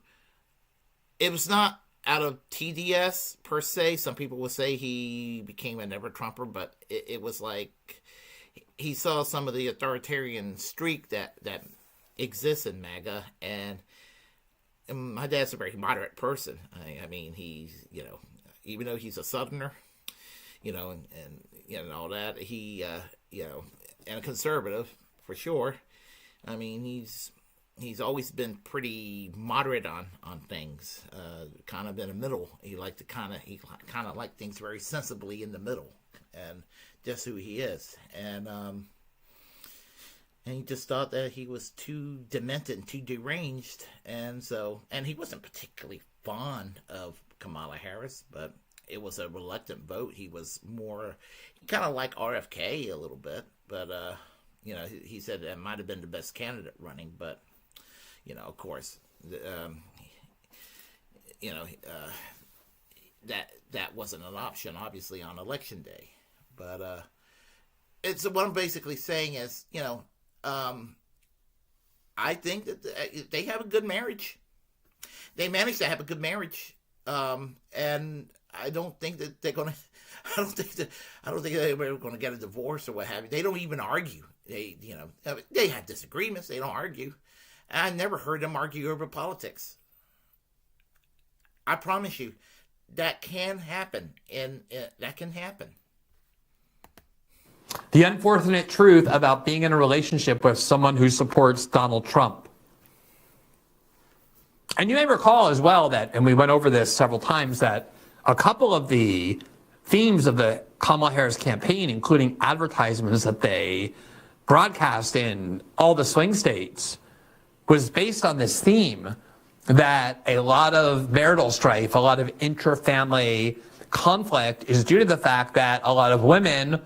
It was not out of TDS per se. Some people would say he became a never Trumper, but it was like he saw some of the authoritarian streak that exists in MAGA, and my dad's a very moderate person. I mean, he's, even though he's a Southerner, and all that. He, and a conservative for sure. I mean, he's always been pretty moderate on things, kind of in the middle. He kind of like things very sensibly in the middle, and just who he is. And he just thought that he was too demented and too deranged, and he wasn't particularly fond of Kamala Harris, but it was a reluctant vote. He kind of like RFK a little bit, but he said that might have been the best candidate running, but of course, that wasn't an option, obviously, on election day. But it's what I'm basically saying is, I think that they have a good marriage. They managed to have a good marriage, and I don't think that they're gonna. I don't think they're going to get a divorce or what have you. They don't even argue. They have disagreements. They don't argue. I never heard them argue over politics. I promise you, that can happen, and that can happen. The unfortunate truth about being in a relationship with someone who supports Donald Trump. And you may recall as well that, and we went over this several times, that a couple of the themes of the Kamala Harris campaign, including advertisements that they broadcast in all the swing states, was based on this theme that a lot of marital strife, a lot of intra-family conflict is due to the fact that a lot of women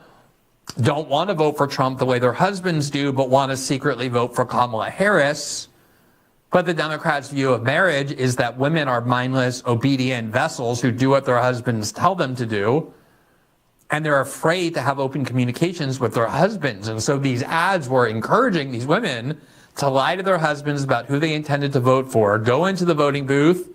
don't want to vote for Trump the way their husbands do, but want to secretly vote for Kamala Harris. But the Democrats' view of marriage is that women are mindless, obedient vessels who do what their husbands tell them to do. And they're afraid to have open communications with their husbands. And so these ads were encouraging these women to lie to their husbands about who they intended to vote for, go into the voting booth,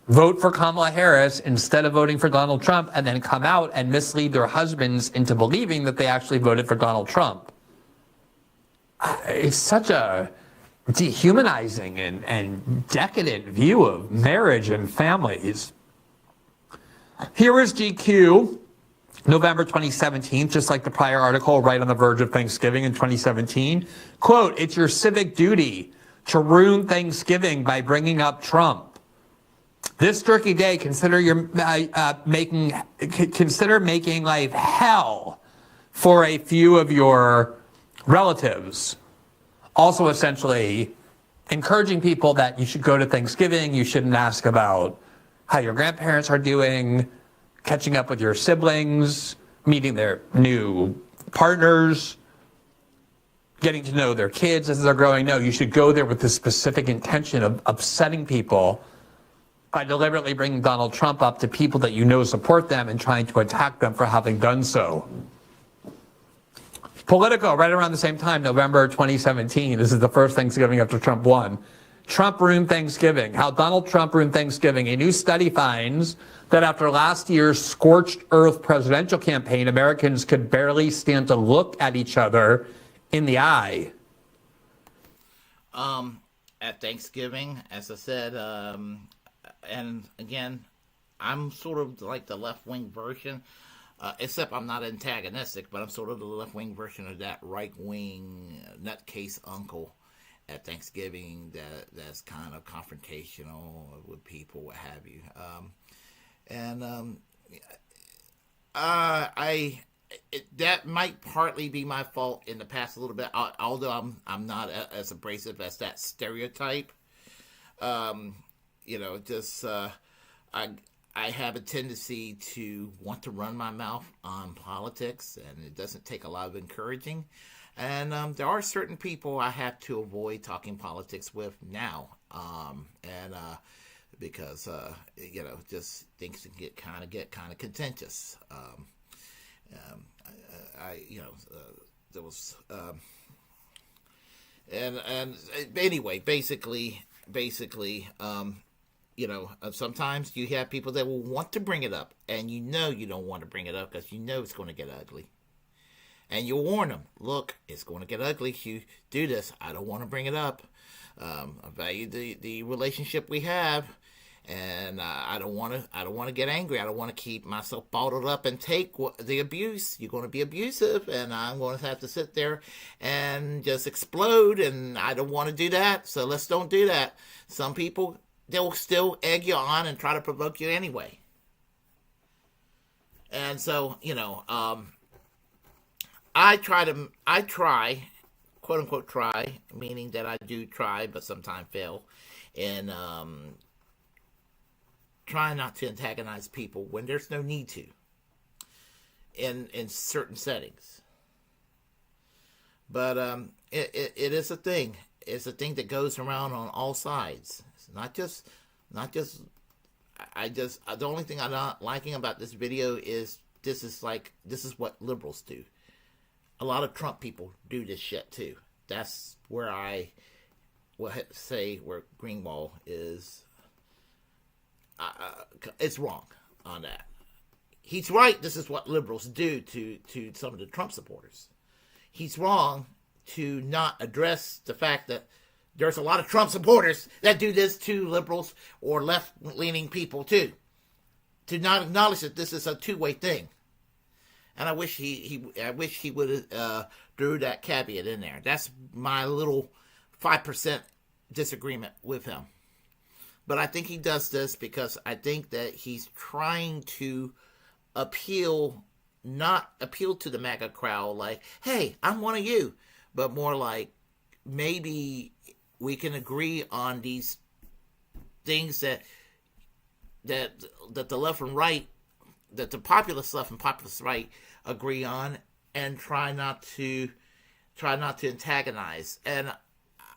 vote for Kamala Harris instead of voting for Donald Trump, and then come out and mislead their husbands into believing that they actually voted for Donald Trump. It's such a dehumanizing and decadent view of marriage and families. Here is GQ, November 2017, just like the prior article, right on the verge of Thanksgiving in 2017. Quote, "It's your civic duty to ruin Thanksgiving by bringing up Trump. This turkey day, consider making life hell for a few of your relatives." Also, essentially, encouraging people that you should go to Thanksgiving, you shouldn't ask about how your grandparents are doing, catching up with your siblings, meeting their new partners, getting to know their kids as they're growing. No, you should go there with the specific intention of upsetting people by deliberately bringing Donald Trump up to people that you know support them and trying to attack them for having done so. Politico, right around the same time, November 2017. This is the first Thanksgiving after Trump won. Trump ruined Thanksgiving. How Donald Trump ruined Thanksgiving. A new study finds that after last year's scorched earth presidential campaign, Americans could barely stand to look at each other in the eye. At Thanksgiving, as I said, and again, I'm sort of like the left-wing version. Except I'm not antagonistic, but I'm sort of the left-wing version of that right-wing nutcase uncle at Thanksgiving that's kind of confrontational with people, what have you. That might partly be my fault in the past a little bit, although I'm not as abrasive as that stereotype. I have a tendency to want to run my mouth on politics, and it doesn't take a lot of encouraging. And there are certain people I have to avoid talking politics with now, because just things can get kind of contentious. There was anyway, basically. Sometimes you have people that will want to bring it up, and you don't want to bring it up because it's going to get ugly. And you warn them, look, it's going to get ugly if you do this. I don't want to bring it up. I value the relationship we have, and I don't want to get angry. I don't want to keep myself bottled up and take the abuse. You're going to be abusive, and I'm going to have to sit there and just explode, and I don't want to do that. So let's don't do that. Some people, they'll still egg you on and try to provoke you anyway. And so, I try, quote unquote try, meaning that I do try, but sometimes fail, in trying not to antagonize people when there's no need to in certain settings. But it is a thing. It's a thing that goes around on all sides. It's not just. The only thing I'm not liking about this video is this is what liberals do. A lot of Trump people do this shit too. That's where I will say where Greenwald is. It's wrong on that. He's right. This is what liberals do to some of the Trump supporters. He's wrong to not address the fact that there's a lot of Trump supporters that do this to liberals or left-leaning people too. To not acknowledge that this is a two-way thing. And I wish he would have threw that caveat in there. That's my little 5% disagreement with him. But I think he does this because I think that he's trying to not appeal to the MAGA crowd like, hey, I'm one of you. But more like, maybe we can agree on these things that the left and right, that the populist left and populist right agree on, and try not to antagonize. And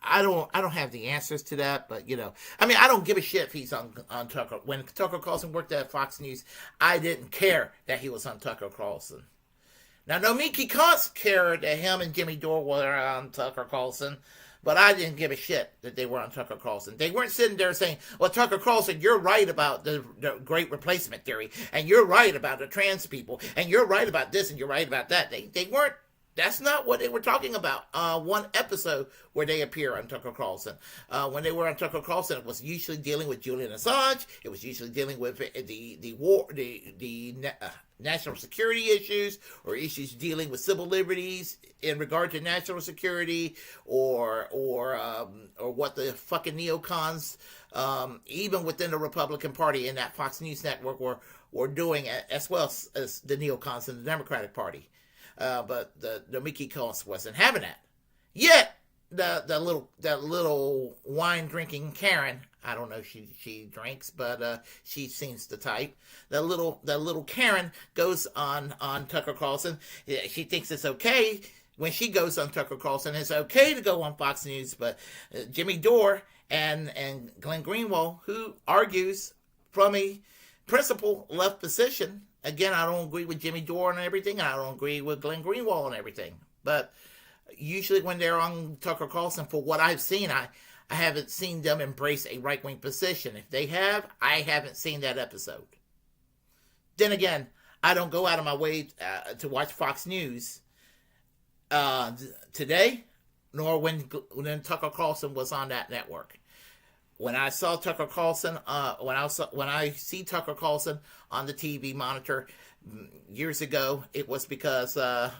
I don't have the answers to that, but I don't give a shit if he's on Tucker. When Tucker Carlson worked at Fox News, I didn't care that he was on Tucker Carlson. Now, Nomiki Konst cared that him and Jimmy Dore were on Tucker Carlson, but I didn't give a shit that they were on Tucker Carlson. They weren't sitting there saying, well, Tucker Carlson, you're right about the great replacement theory, and you're right about the trans people, and you're right about this, and you're right about that. They weren't. That's not what they were talking about. One episode where they appear on Tucker Carlson. When they were on Tucker Carlson, it was usually dealing with Julian Assange. It was usually dealing with the war, the national security issues, or issues dealing with civil liberties in regard to national security, or what the fucking neocons, even within the Republican Party and that Fox News network, were doing, as well as the neocons in the Democratic Party. But the Mickey Konst wasn't having that. Yet that little wine drinking Karen, I don't know if she drinks, but she seems the type. That little Karen goes on Tucker Carlson. She thinks it's okay when she goes on Tucker Carlson. It's okay to go on Fox News, but Jimmy Dore and Glenn Greenwald, who argues from a principal left position. Again, I don't agree with Jimmy Dore and everything. I don't agree with Glenn Greenwald and everything. But usually when they're on Tucker Carlson, for what I've seen, I haven't seen them embrace a right-wing position. If they have, I haven't seen that episode. Then again, I don't go out of my way to watch Fox News today, nor when Tucker Carlson was on that network. When I saw Tucker Carlson, when I see Tucker Carlson on the TV monitor years ago, it was because after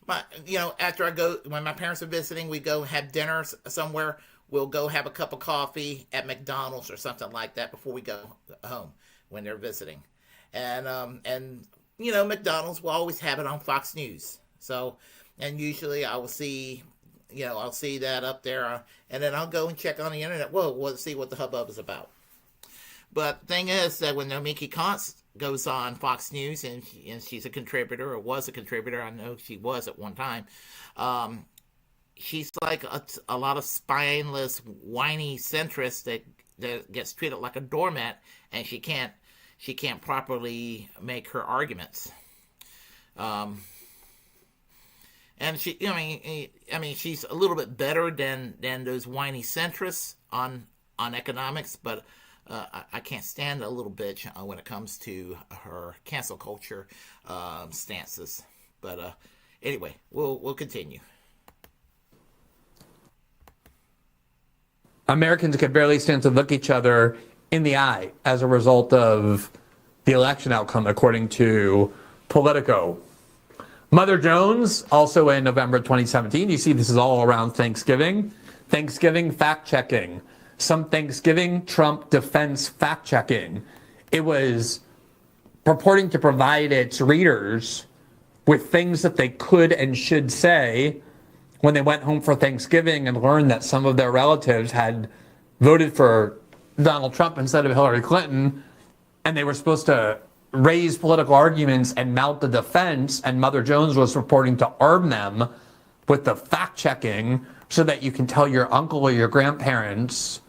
I go, when my parents are visiting, we go have dinner somewhere. We'll go have a cup of coffee at McDonald's or something like that before we go home when they're visiting, and McDonald's will always have it on Fox News. So, and usually I will see. I'll see that up there, and then I'll go and check on the internet. We'll see what the hubbub is about. But thing is that when Nomiki Konst goes on Fox News, and she's a contributor, or was a contributor, I know she was at one time, she's like a lot of spineless, whiny centrist that gets treated like a doormat, and she can't properly make her arguments. And she, she's a little bit better than those whiny centrists on economics, but I can't stand a little bitch when it comes to her cancel culture stances. But anyway, we'll continue. Americans could barely stand to look each other in the eye as a result of the election outcome, according to Politico. Mother Jones, also in November 2017, you see this is all around Thanksgiving. Thanksgiving fact-checking. Some Thanksgiving Trump defense fact-checking. It was purporting to provide its readers with things that they could and should say when they went home for Thanksgiving and learned that some of their relatives had voted for Donald Trump instead of Hillary Clinton, and they were supposed to raise political arguments and mount the defense, and Mother Jones was reporting to arm them with the fact-checking so that you can tell your uncle or your grandparents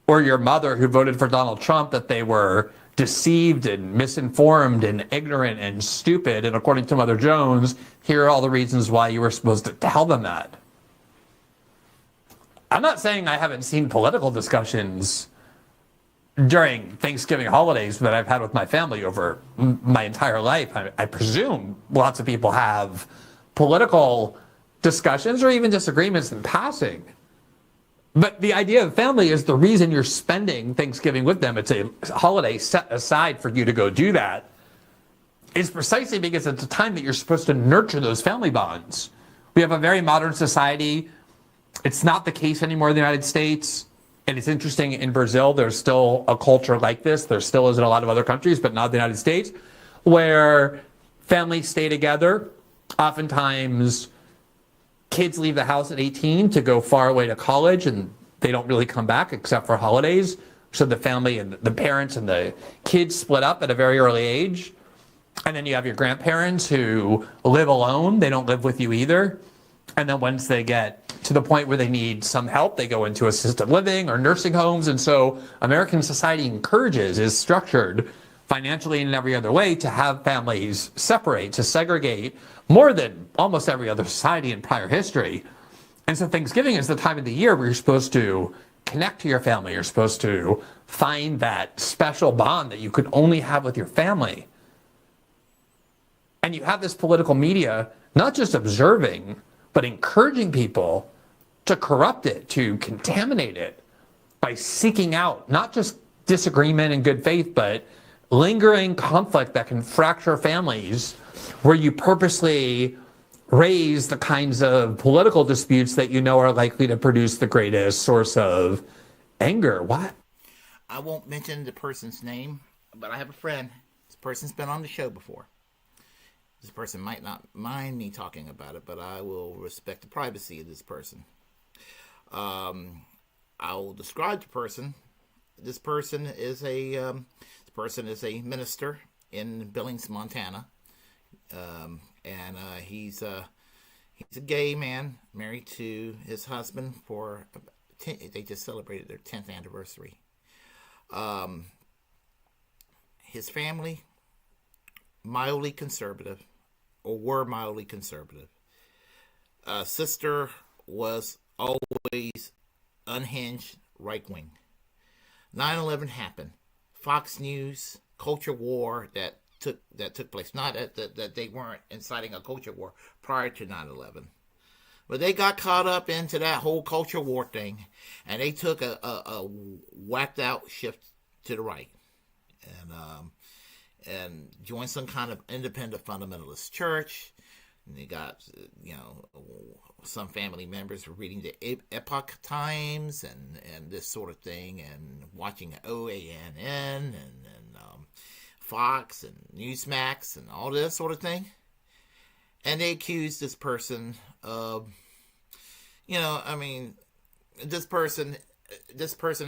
or your mother who voted for Donald Trump that they were deceived and misinformed and ignorant and stupid. And according to Mother Jones, here are all the reasons why you were supposed to tell them that. I'm not saying I haven't seen political discussions during Thanksgiving holidays that I've had with my family over my entire life. I presume lots of people have political discussions or even disagreements in passing. But the idea of family is the reason you're spending Thanksgiving with them. It's a holiday set aside for you to go do that. It's precisely because it's a time that you're supposed to nurture those family bonds. We have a very modern society. It's not the case anymore in the United States. And it's interesting, in Brazil, there's still a culture like this. There still is in a lot of other countries, but not the United States, where families stay together. Oftentimes, kids leave the house at 18 to go far away to college, and they don't really come back except for holidays. So the family and the parents and the kids split up at a very early age. And then you have your grandparents who live alone. They don't live with you either. And then once they get to the point where they need some help, they go into assisted living or nursing homes. And so American society is structured financially and in every other way to have families separate, to segregate more than almost every other society in prior history. And so Thanksgiving is the time of the year where you're supposed to connect to your family. You're supposed to find that special bond that you could only have with your family. And you have this political media not just observing, but encouraging people to corrupt it, to contaminate it by seeking out not just disagreement and good faith, but lingering conflict that can fracture families, where you purposely raise the kinds of political disputes that you know are likely to produce the greatest source of anger. What? I won't mention the person's name, but I have a friend. This person's been on the show before. This person might not mind me talking about it, but I will respect the privacy of this person. I will describe the person. This person is a minister in Billings, Montana, and he's a gay man married to his husband for they just celebrated their 10th anniversary. His family mildly conservative. Or were mildly conservative. Sister was always unhinged right-wing. 9/11 happened. Fox News, culture war that took place. Not that they weren't inciting a culture war prior to 9/11. But they got caught up into that whole culture war thing, and they took a whacked out shift to the right. And joined some kind of independent fundamentalist church. And they got, some family members were reading the Epoch Times and this sort of thing, and watching OANN and Fox and Newsmax and all this sort of thing. And they accused this person of, this person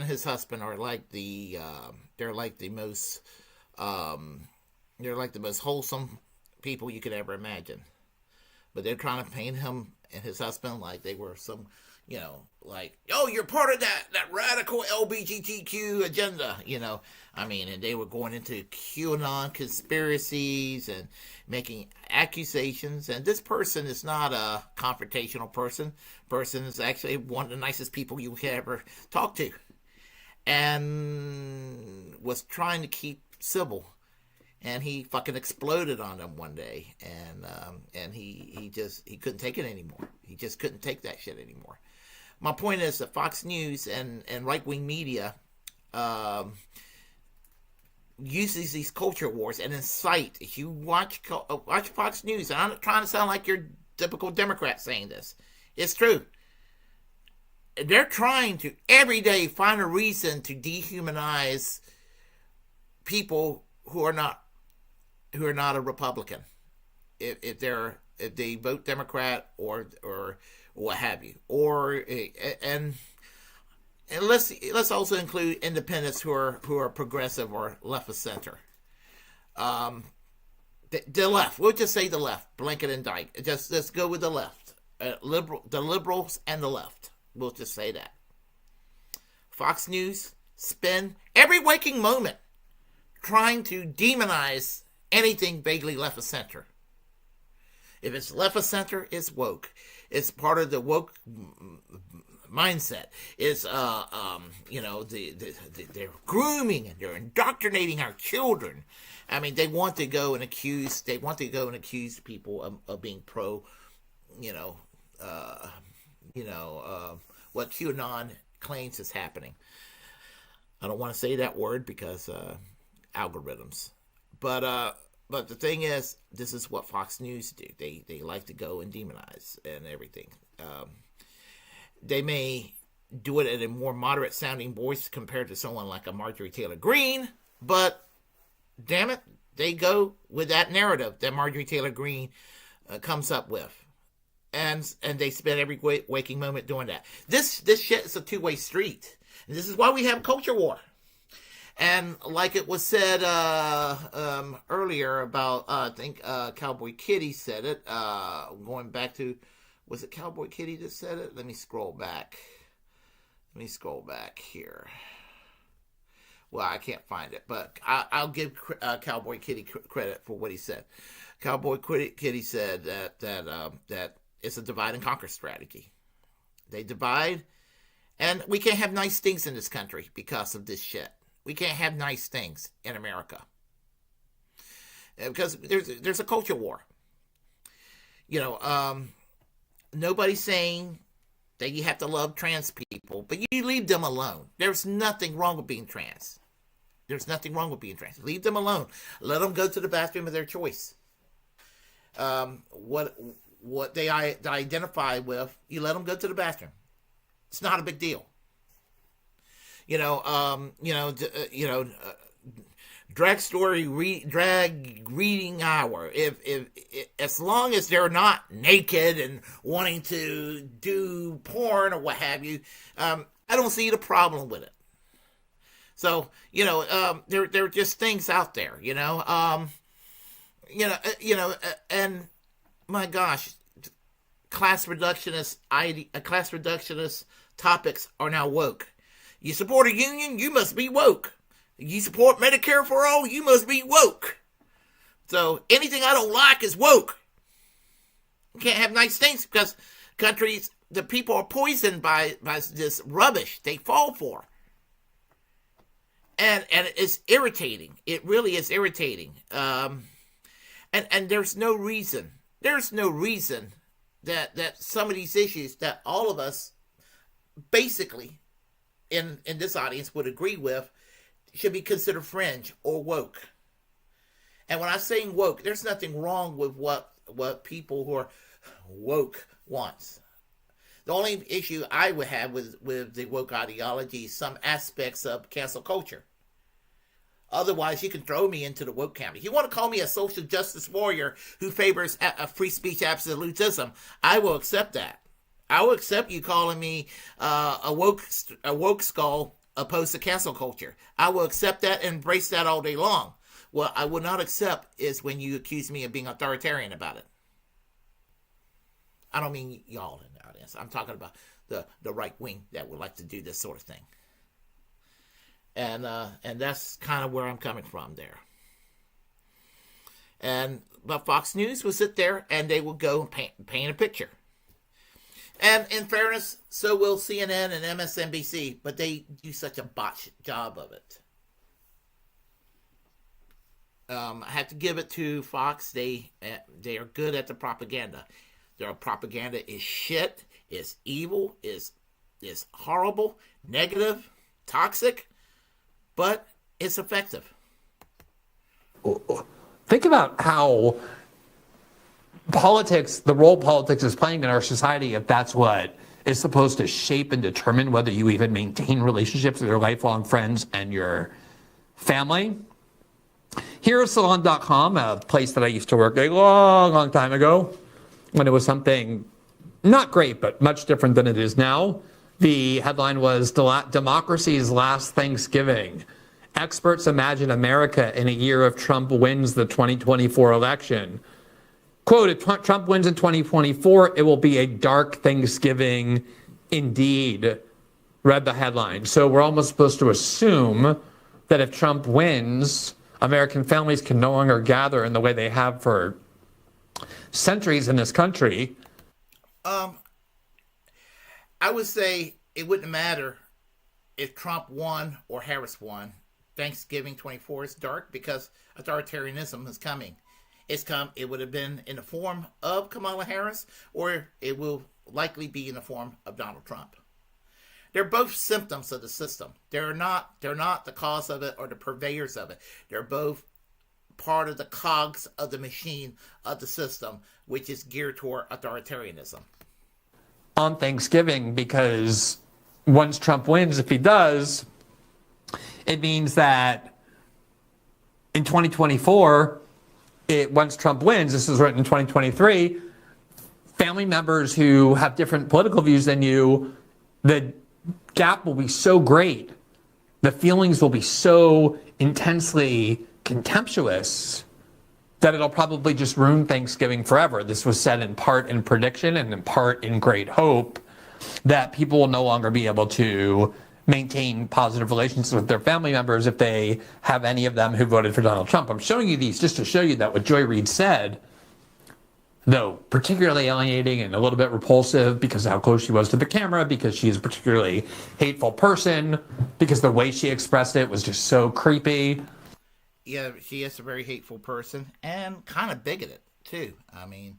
and his husband are like they're like the most wholesome people you could ever imagine. But they're trying to paint him and his husband like they were some, you're part of that radical LGBTQ agenda, and they were going into QAnon conspiracies and making accusations. And this person is not a confrontational person. Person is actually one of the nicest people you could ever talk to. And was trying to keep civil. And he fucking exploded on them one day, and he couldn't take it anymore. He just couldn't take that shit anymore. My point is that Fox News and right-wing media uses these culture wars and incite. If you watch Fox News, and I'm not trying to sound like your typical Democrat saying this, it's true. They're trying to every day find a reason to dehumanize people who are not a Republican, if they vote Democrat or what have you, and let's also include independents who are progressive or left of center. The left, we'll just say the left, blanket and Dyke. Let's go with the left, the liberals and the left. We'll just say that. Fox News spend every waking moment trying to demonize anything vaguely left of center. If it's left of center, it's woke. It's part of the woke mindset. It's they're grooming and they're indoctrinating our children. I mean, they want to go and accuse people of being pro, what QAnon claims is happening. I don't want to say that word because algorithms. But the thing is, this is what Fox News do. They like to go and demonize and everything. They may do it in a more moderate sounding voice compared to someone like a Marjorie Taylor Greene, but damn it, they go with that narrative that Marjorie Taylor Greene comes up with. And they spend every waking moment doing that. This shit is a two-way street. And this is why we have culture war. And like it was said earlier about, I think Cowboy Kitty said it, going back to, was it Cowboy Kitty that said it? Let me scroll back here. Well, I can't find it, but I'll give Cowboy Kitty credit for what he said. Cowboy Kitty said that it's a divide and conquer strategy. They divide, and we can't have nice things in this country because of this shit. We can't have nice things in America because there's a culture war. Nobody's saying that you have to love trans people, but you leave them alone. There's nothing wrong with being trans. Leave them alone. Let them go to the bathroom of their choice. What they identify with, you let them go to the bathroom. It's not a big deal. Drag reading hour. If as long as they're not naked and wanting to do porn or what have you, I don't see the problem with it. So there are just things out there, and my gosh, class reductionist topics are now woke. You support a union, you must be woke. You support Medicare for all, you must be woke. So anything I don't like is woke. You can't have nice things because the people are poisoned by this rubbish they fall for. And it's irritating. It really is irritating. And there's no reason that some of these issues that all of us basically in this audience would agree with should be considered fringe or woke. And when I say woke, there's nothing wrong with what people who are woke wants. The only issue I would have with the woke ideology is some aspects of cancel culture. Otherwise, you can throw me into the woke camp. If you want to call me a social justice warrior who favors a free speech absolutism, I will accept that. I will accept you calling me a woke skull opposed to cancel culture. I will accept that and embrace that all day long. What I will not accept is when you accuse me of being authoritarian about it. I don't mean y'all in the audience. I'm talking about the right wing that would like to do this sort of thing. And that's kind of where I'm coming from there. But Fox News will sit there and they will go and paint a picture. And in fairness, so will CNN and MSNBC, but they do such a botched job of it. I have to give it to Fox. They are good at the propaganda. Their propaganda is shit, is evil, is is horrible, negative, toxic, but it's effective. Think about how politics, the role politics is playing in our society, if that's what is supposed to shape and determine whether you even maintain relationships with your lifelong friends and your family. Heresalon.com, a place that I used to work a long time ago, when it was something not great, but much different than it is now. The headline was Democracy's Last Thanksgiving. Experts imagine America in a year if Trump wins the 2024 election. Quote, if Trump wins in 2024, it will be a dark Thanksgiving indeed, read the headline. So we're almost supposed to assume that if Trump wins, American families can no longer gather in the way they have for centuries in this country. I would say it wouldn't matter if Trump won or Harris won. Thanksgiving 24 is dark because authoritarianism is coming. It's come. It would have been in the form of Kamala Harris, or it will likely be in the form of Donald Trump. They're both symptoms of the system. They're not the cause of it or the purveyors of it. They're both part of the cogs of the machine of the system, which is geared toward authoritarianism. On Thanksgiving, because once Trump wins, if he does, it means that in 2024, once Trump wins, this is written in 2023, family members who have different political views than you, the gap will be so great, the feelings will be so intensely contemptuous that it'll probably just ruin Thanksgiving forever. This was said in part in prediction and in part in great hope that people will no longer be able to maintain positive relations with their family members if they have any of them who voted for Donald Trump. I'm showing you these just to show you that what Joy Reid said, though particularly alienating and a little bit repulsive because of how close she was to the camera, because she's a particularly hateful person, because the way she expressed it was just so creepy. Yeah, she is a very hateful person and kind of bigoted too. I mean,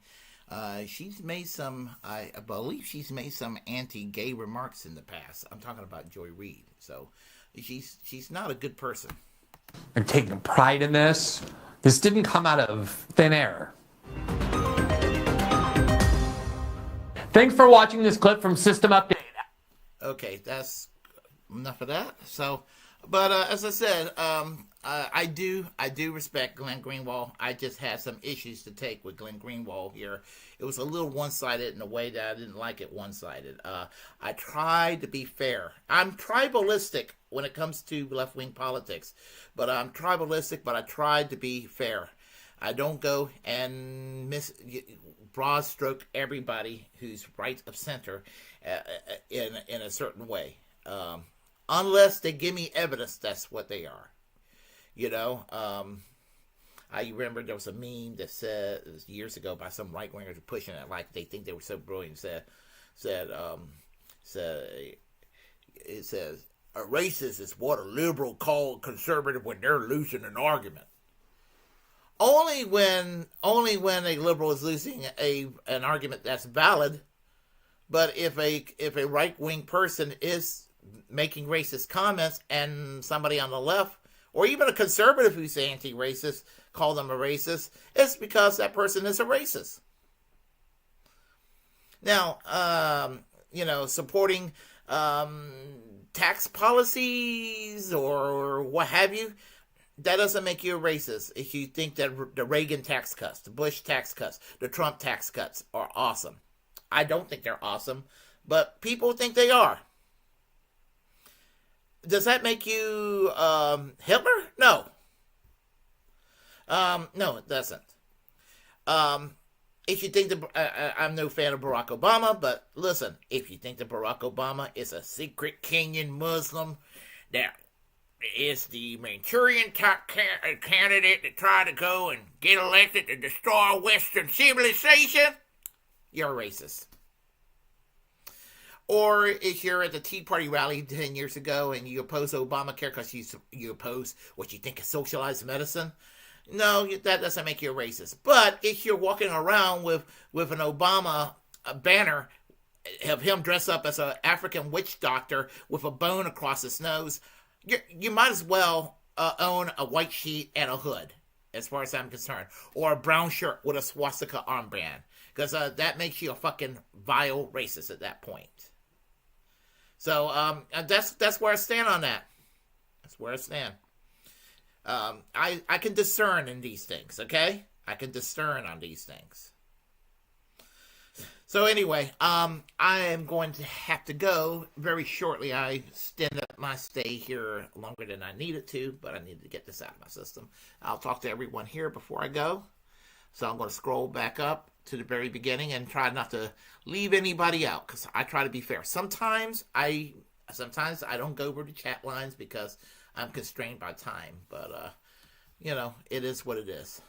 she's made some, I believe she's made some anti-gay remarks in the past. I'm talking about Joy Reid. So she's not a good person. I'm taking pride in this. This didn't come out of thin air. Thanks for watching this clip from System Update. Okay, that's enough of that. So, but as I said, I do respect Glenn Greenwald. I just had some issues to take with Glenn Greenwald here. It was a little one-sided in a way that I didn't like it one-sided. I tried to be fair. I'm tribalistic when it comes to left-wing politics, but I'm tribalistic, but I tried to be fair. I don't go and broad stroke everybody who's right of center in a certain way, unless they give me evidence that's what they are. You know, I remember there was a meme that said, it was years ago by some right wingers pushing it like they think they were so brilliant. It says a racist is what a liberal call conservative when they're losing an argument. Only when a liberal is losing an argument that's valid. But if a right wing person is making racist comments and somebody on the left, or even a conservative who's anti-racist, call them a racist, it's because that person is a racist. Now, supporting tax policies or what have you, that doesn't make you a racist. If you think that the Reagan tax cuts, the Bush tax cuts, the Trump tax cuts are awesome. I don't think they're awesome, but people think they are. Does that make you Hitler? No. No, it doesn't. If you think I'm no fan of Barack Obama, but listen, if you think that Barack Obama is a secret Kenyan Muslim that is the Manchurian type candidate that tried to go and get elected to destroy Western civilization, you're a racist. Or if you're at the Tea Party rally 10 years ago and you oppose Obamacare because you oppose what you think is socialized medicine, no, that doesn't make you a racist. But if you're walking around with an Obama banner have him dress up as an African witch doctor with a bone across his nose, you might as well own a white sheet and a hood, as far as I'm concerned, or a brown shirt with a swastika armband, because that makes you a fucking vile racist at that point. So that's where I stand on that. That's where I stand. I can discern in these things, okay? I can discern on these things. So anyway, I am going to have to go very shortly. I extended my stay here longer than I needed to, but I needed to get this out of my system. I'll talk to everyone here before I go. So I'm going to scroll back up to the very beginning and try not to leave anybody out, because I try to be fair. Sometimes I don't go over the chat lines because I'm constrained by time, but it is what it is.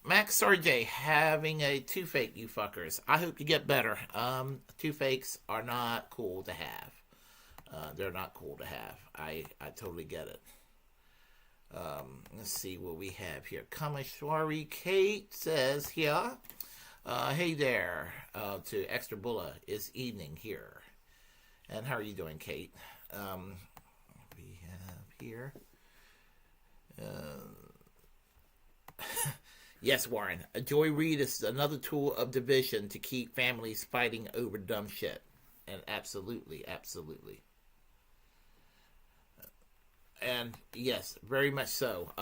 Max RJ, having a toothache, you fuckers. I hope you get better. Toothaches are not cool to have. They're not cool to have. I totally get it. Let's see what we have here. Kameshwari Kate says here, hey there, to Extra Bulla, it's evening here. And how are you doing, Kate? We have here. Yes, Warren. Joy Reid is another tool of division to keep families fighting over dumb shit. And absolutely. And yes, very much so.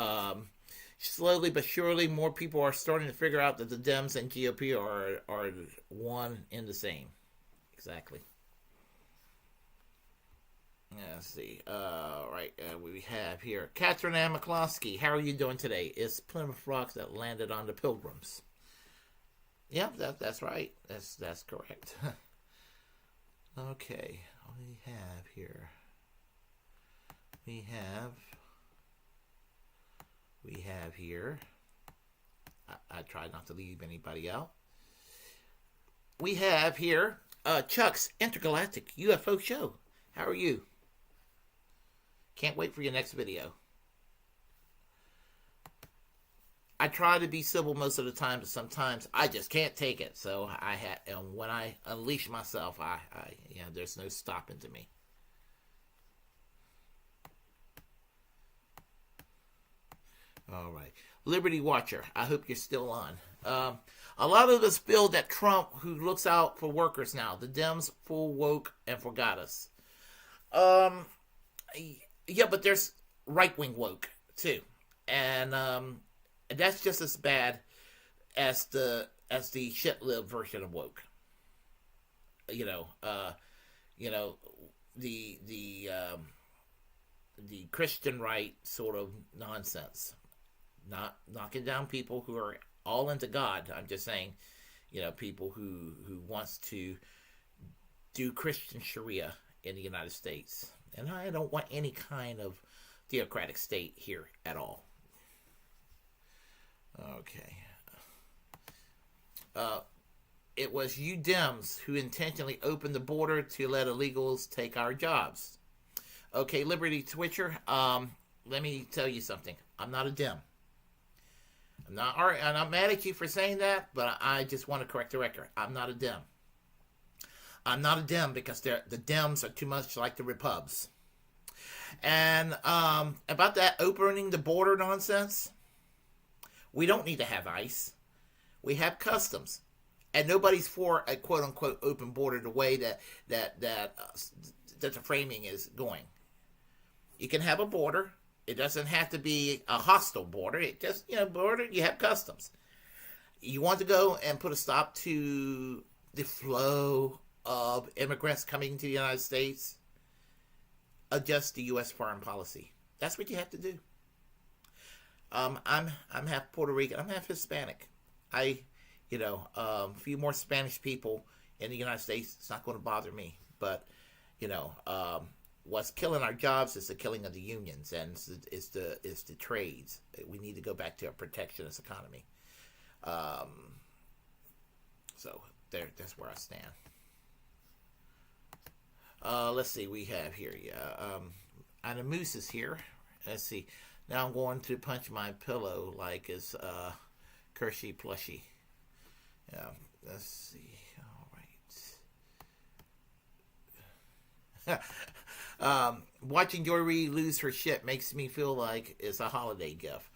Slowly but surely, more people are starting to figure out that the Dems and GOP are one and the same. Exactly. Let's see. Right, we have here Catherine Ann McCloskey. How are you doing today? It's Plymouth Rock that landed on the Pilgrims. Yeah, that's right. That's correct. Okay, what do we have here? We have here. I try not to leave anybody out. We have here Chuck's Intergalactic UFO Show. How are you? Can't wait for your next video. I try to be civil most of the time, but sometimes I just can't take it. So and when I unleash myself, there's no stopping to me. All right, Liberty Watcher. I hope you're still on. A lot of us feel that Trump, who looks out for workers now, the Dems full woke and forgot us. Yeah, but there's right-wing woke too, and that's just as bad as the shit-lived version of woke. The Christian right sort of nonsense, not knocking down people who are all into God. I'm just saying, people who wants to do Christian Sharia in the United States. And I don't want any kind of theocratic state here at all. Okay. It was you Dems who intentionally opened the border to let illegals take our jobs. Okay, Liberty Twitcher, let me tell you something. I'm not a Dem. I'm not mad at you for saying that, but I just want to correct the record. I'm not a Dem. I'm not a Dem because the Dems are too much like the Repubs. And about that opening the border nonsense, we don't need to have ICE. We have customs. And nobody's for a quote-unquote open border the way that the framing is going. You can have a border. It doesn't have to be a hostile border. It just, border, you have customs. You want to go and put a stop to the flow of immigrants coming to the United States, adjust the U.S. foreign policy. That's what you have to do. I'm half Puerto Rican. I'm half Hispanic. A few more Spanish people in the United States, it's not going to bother me. But, what's killing our jobs is the killing of the unions, and it's the trades. We need to go back to a protectionist economy. So that's where I stand. Let's see, we have here, Anna Moose is here. Let's see. Now I'm going to punch my pillow like it's Kershey plushie. Yeah, let's see. All right. Watching Joy Reid lose her shit makes me feel like it's a holiday gift.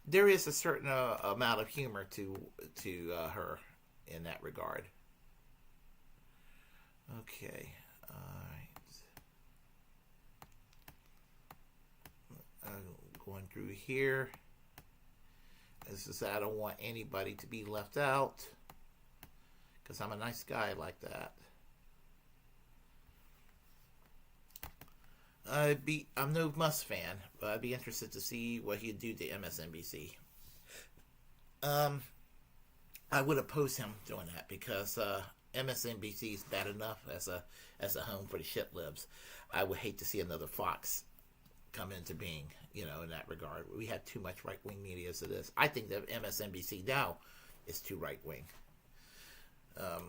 There is a certain amount of humor to her in that regard. Okay, going through here. This is, I don't want anybody to be left out because I'm a nice guy like that. I'm no Musk fan, but I'd be interested to see what he'd do to MSNBC. I would oppose him doing that because MSNBC is bad enough as a home for the shit libs. I would hate to see another Fox come into being, in that regard. We have too much right-wing media as it is. I think that MSNBC now is too right-wing. All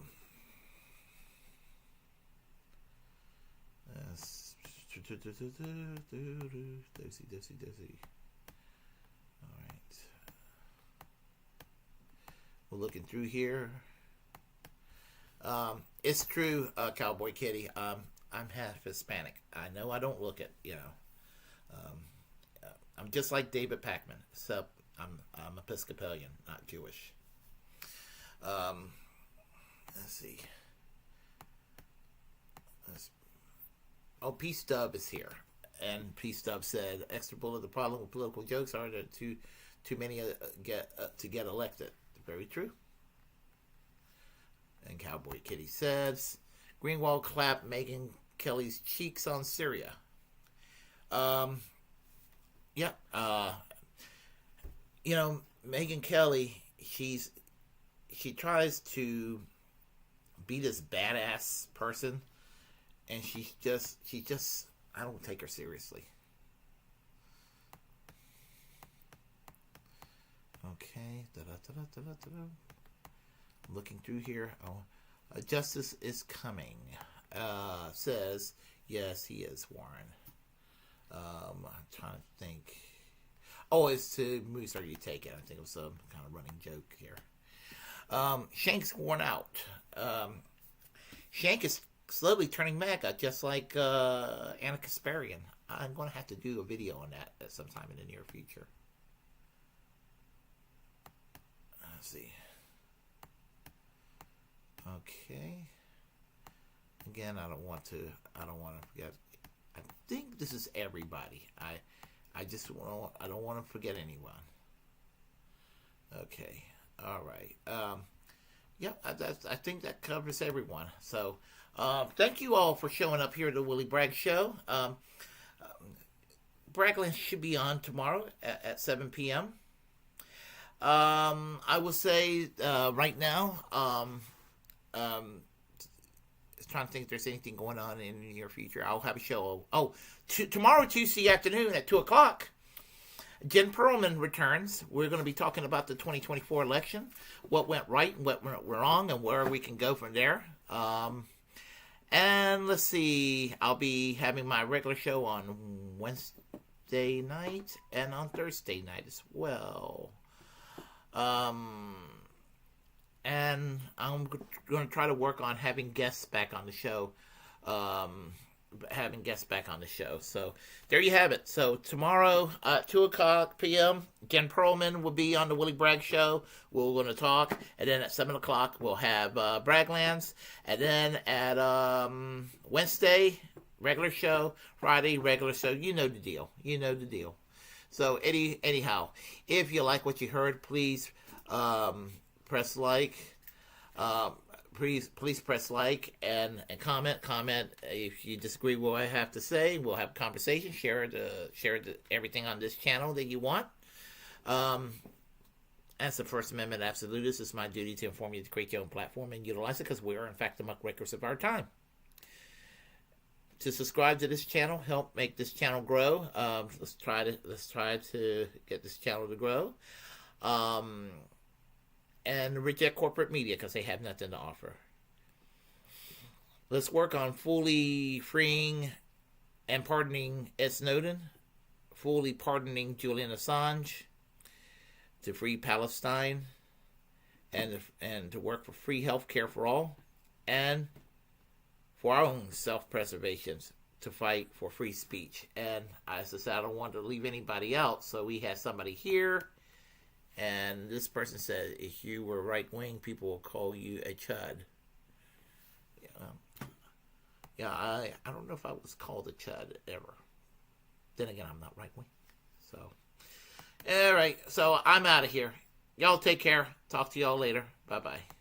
right. We're looking through here. It's true, Cowboy Kitty. I'm half Hispanic. I know I don't look it, I'm just like David Packman, except I'm Episcopalian, not Jewish. Let's see. P Stub is here, and P Stub said, "Extra bullet. The problem with political jokes are that too many to get elected." Very true. And Cowboy Kitty says, "Greenwald clapped Megyn Kelly's cheeks on Syria." Yeah. Megyn Kelly, she tries to be this badass person, and she just I don't take her seriously. Okay. Looking through here. Justice is coming. Says, yes, he is, Warren. I'm trying to think. Oh, it's to movies are you taking? I think it was some kind of running joke here. Shank's worn out. Shank is slowly turning MAGA, just like Anna Kasparian. I'm going to have to do a video on that at some time in the near future. Let's see. Okay. Again, I don't want to forget. I think this is everybody. I don't want to forget anyone. Okay. All right. I think that covers everyone. So, thank you all for showing up here at the Willy Bragg Show. Braggland should be on tomorrow at 7 p.m. I will say right now, trying to think if there's anything going on in the near future. I'll have a show. Tomorrow, Tuesday afternoon at 2 o'clock, Jen Perlman returns. We're going to be talking about the 2024 election, what went right and what went wrong, and where we can go from there. And let's see, I'll be having my regular show on Wednesday night and on Thursday night as well. And I'm going to try to work on having guests back on the show. So there you have it. So tomorrow at 2 o'clock p.m., Jen Perlman will be on the Willy Bragg Show. We're going to talk. And then at 7 o'clock, we'll have Bragglands. And then at Wednesday, regular show. Friday, regular show. You know the deal. So anyhow, if you like what you heard, please press like. Please press like and comment. If you disagree with what I have to say, we'll have a conversation. Share everything on this channel that you want. As the First Amendment absolutist, it's my duty to inform you to create your own platform and utilize it because we are, in fact, the muckrakers of our time. To subscribe to this channel, help make this channel grow. Let's try to get this channel to grow. And reject corporate media because they have nothing to offer. Let's work on fully freeing and pardoning Ed Snowden, fully pardoning Julian Assange, to free Palestine, and to work for free health care for all, and for our own self-preservation to fight for free speech. And as I said, I don't want to leave anybody out, so we had somebody here, and this person said, if you were right-wing, people will call you a chud. Yeah, I don't know if I was called a chud ever. Then again, I'm not right-wing. So, all right, so I'm out of here. Y'all take care. Talk to y'all later. Bye-bye.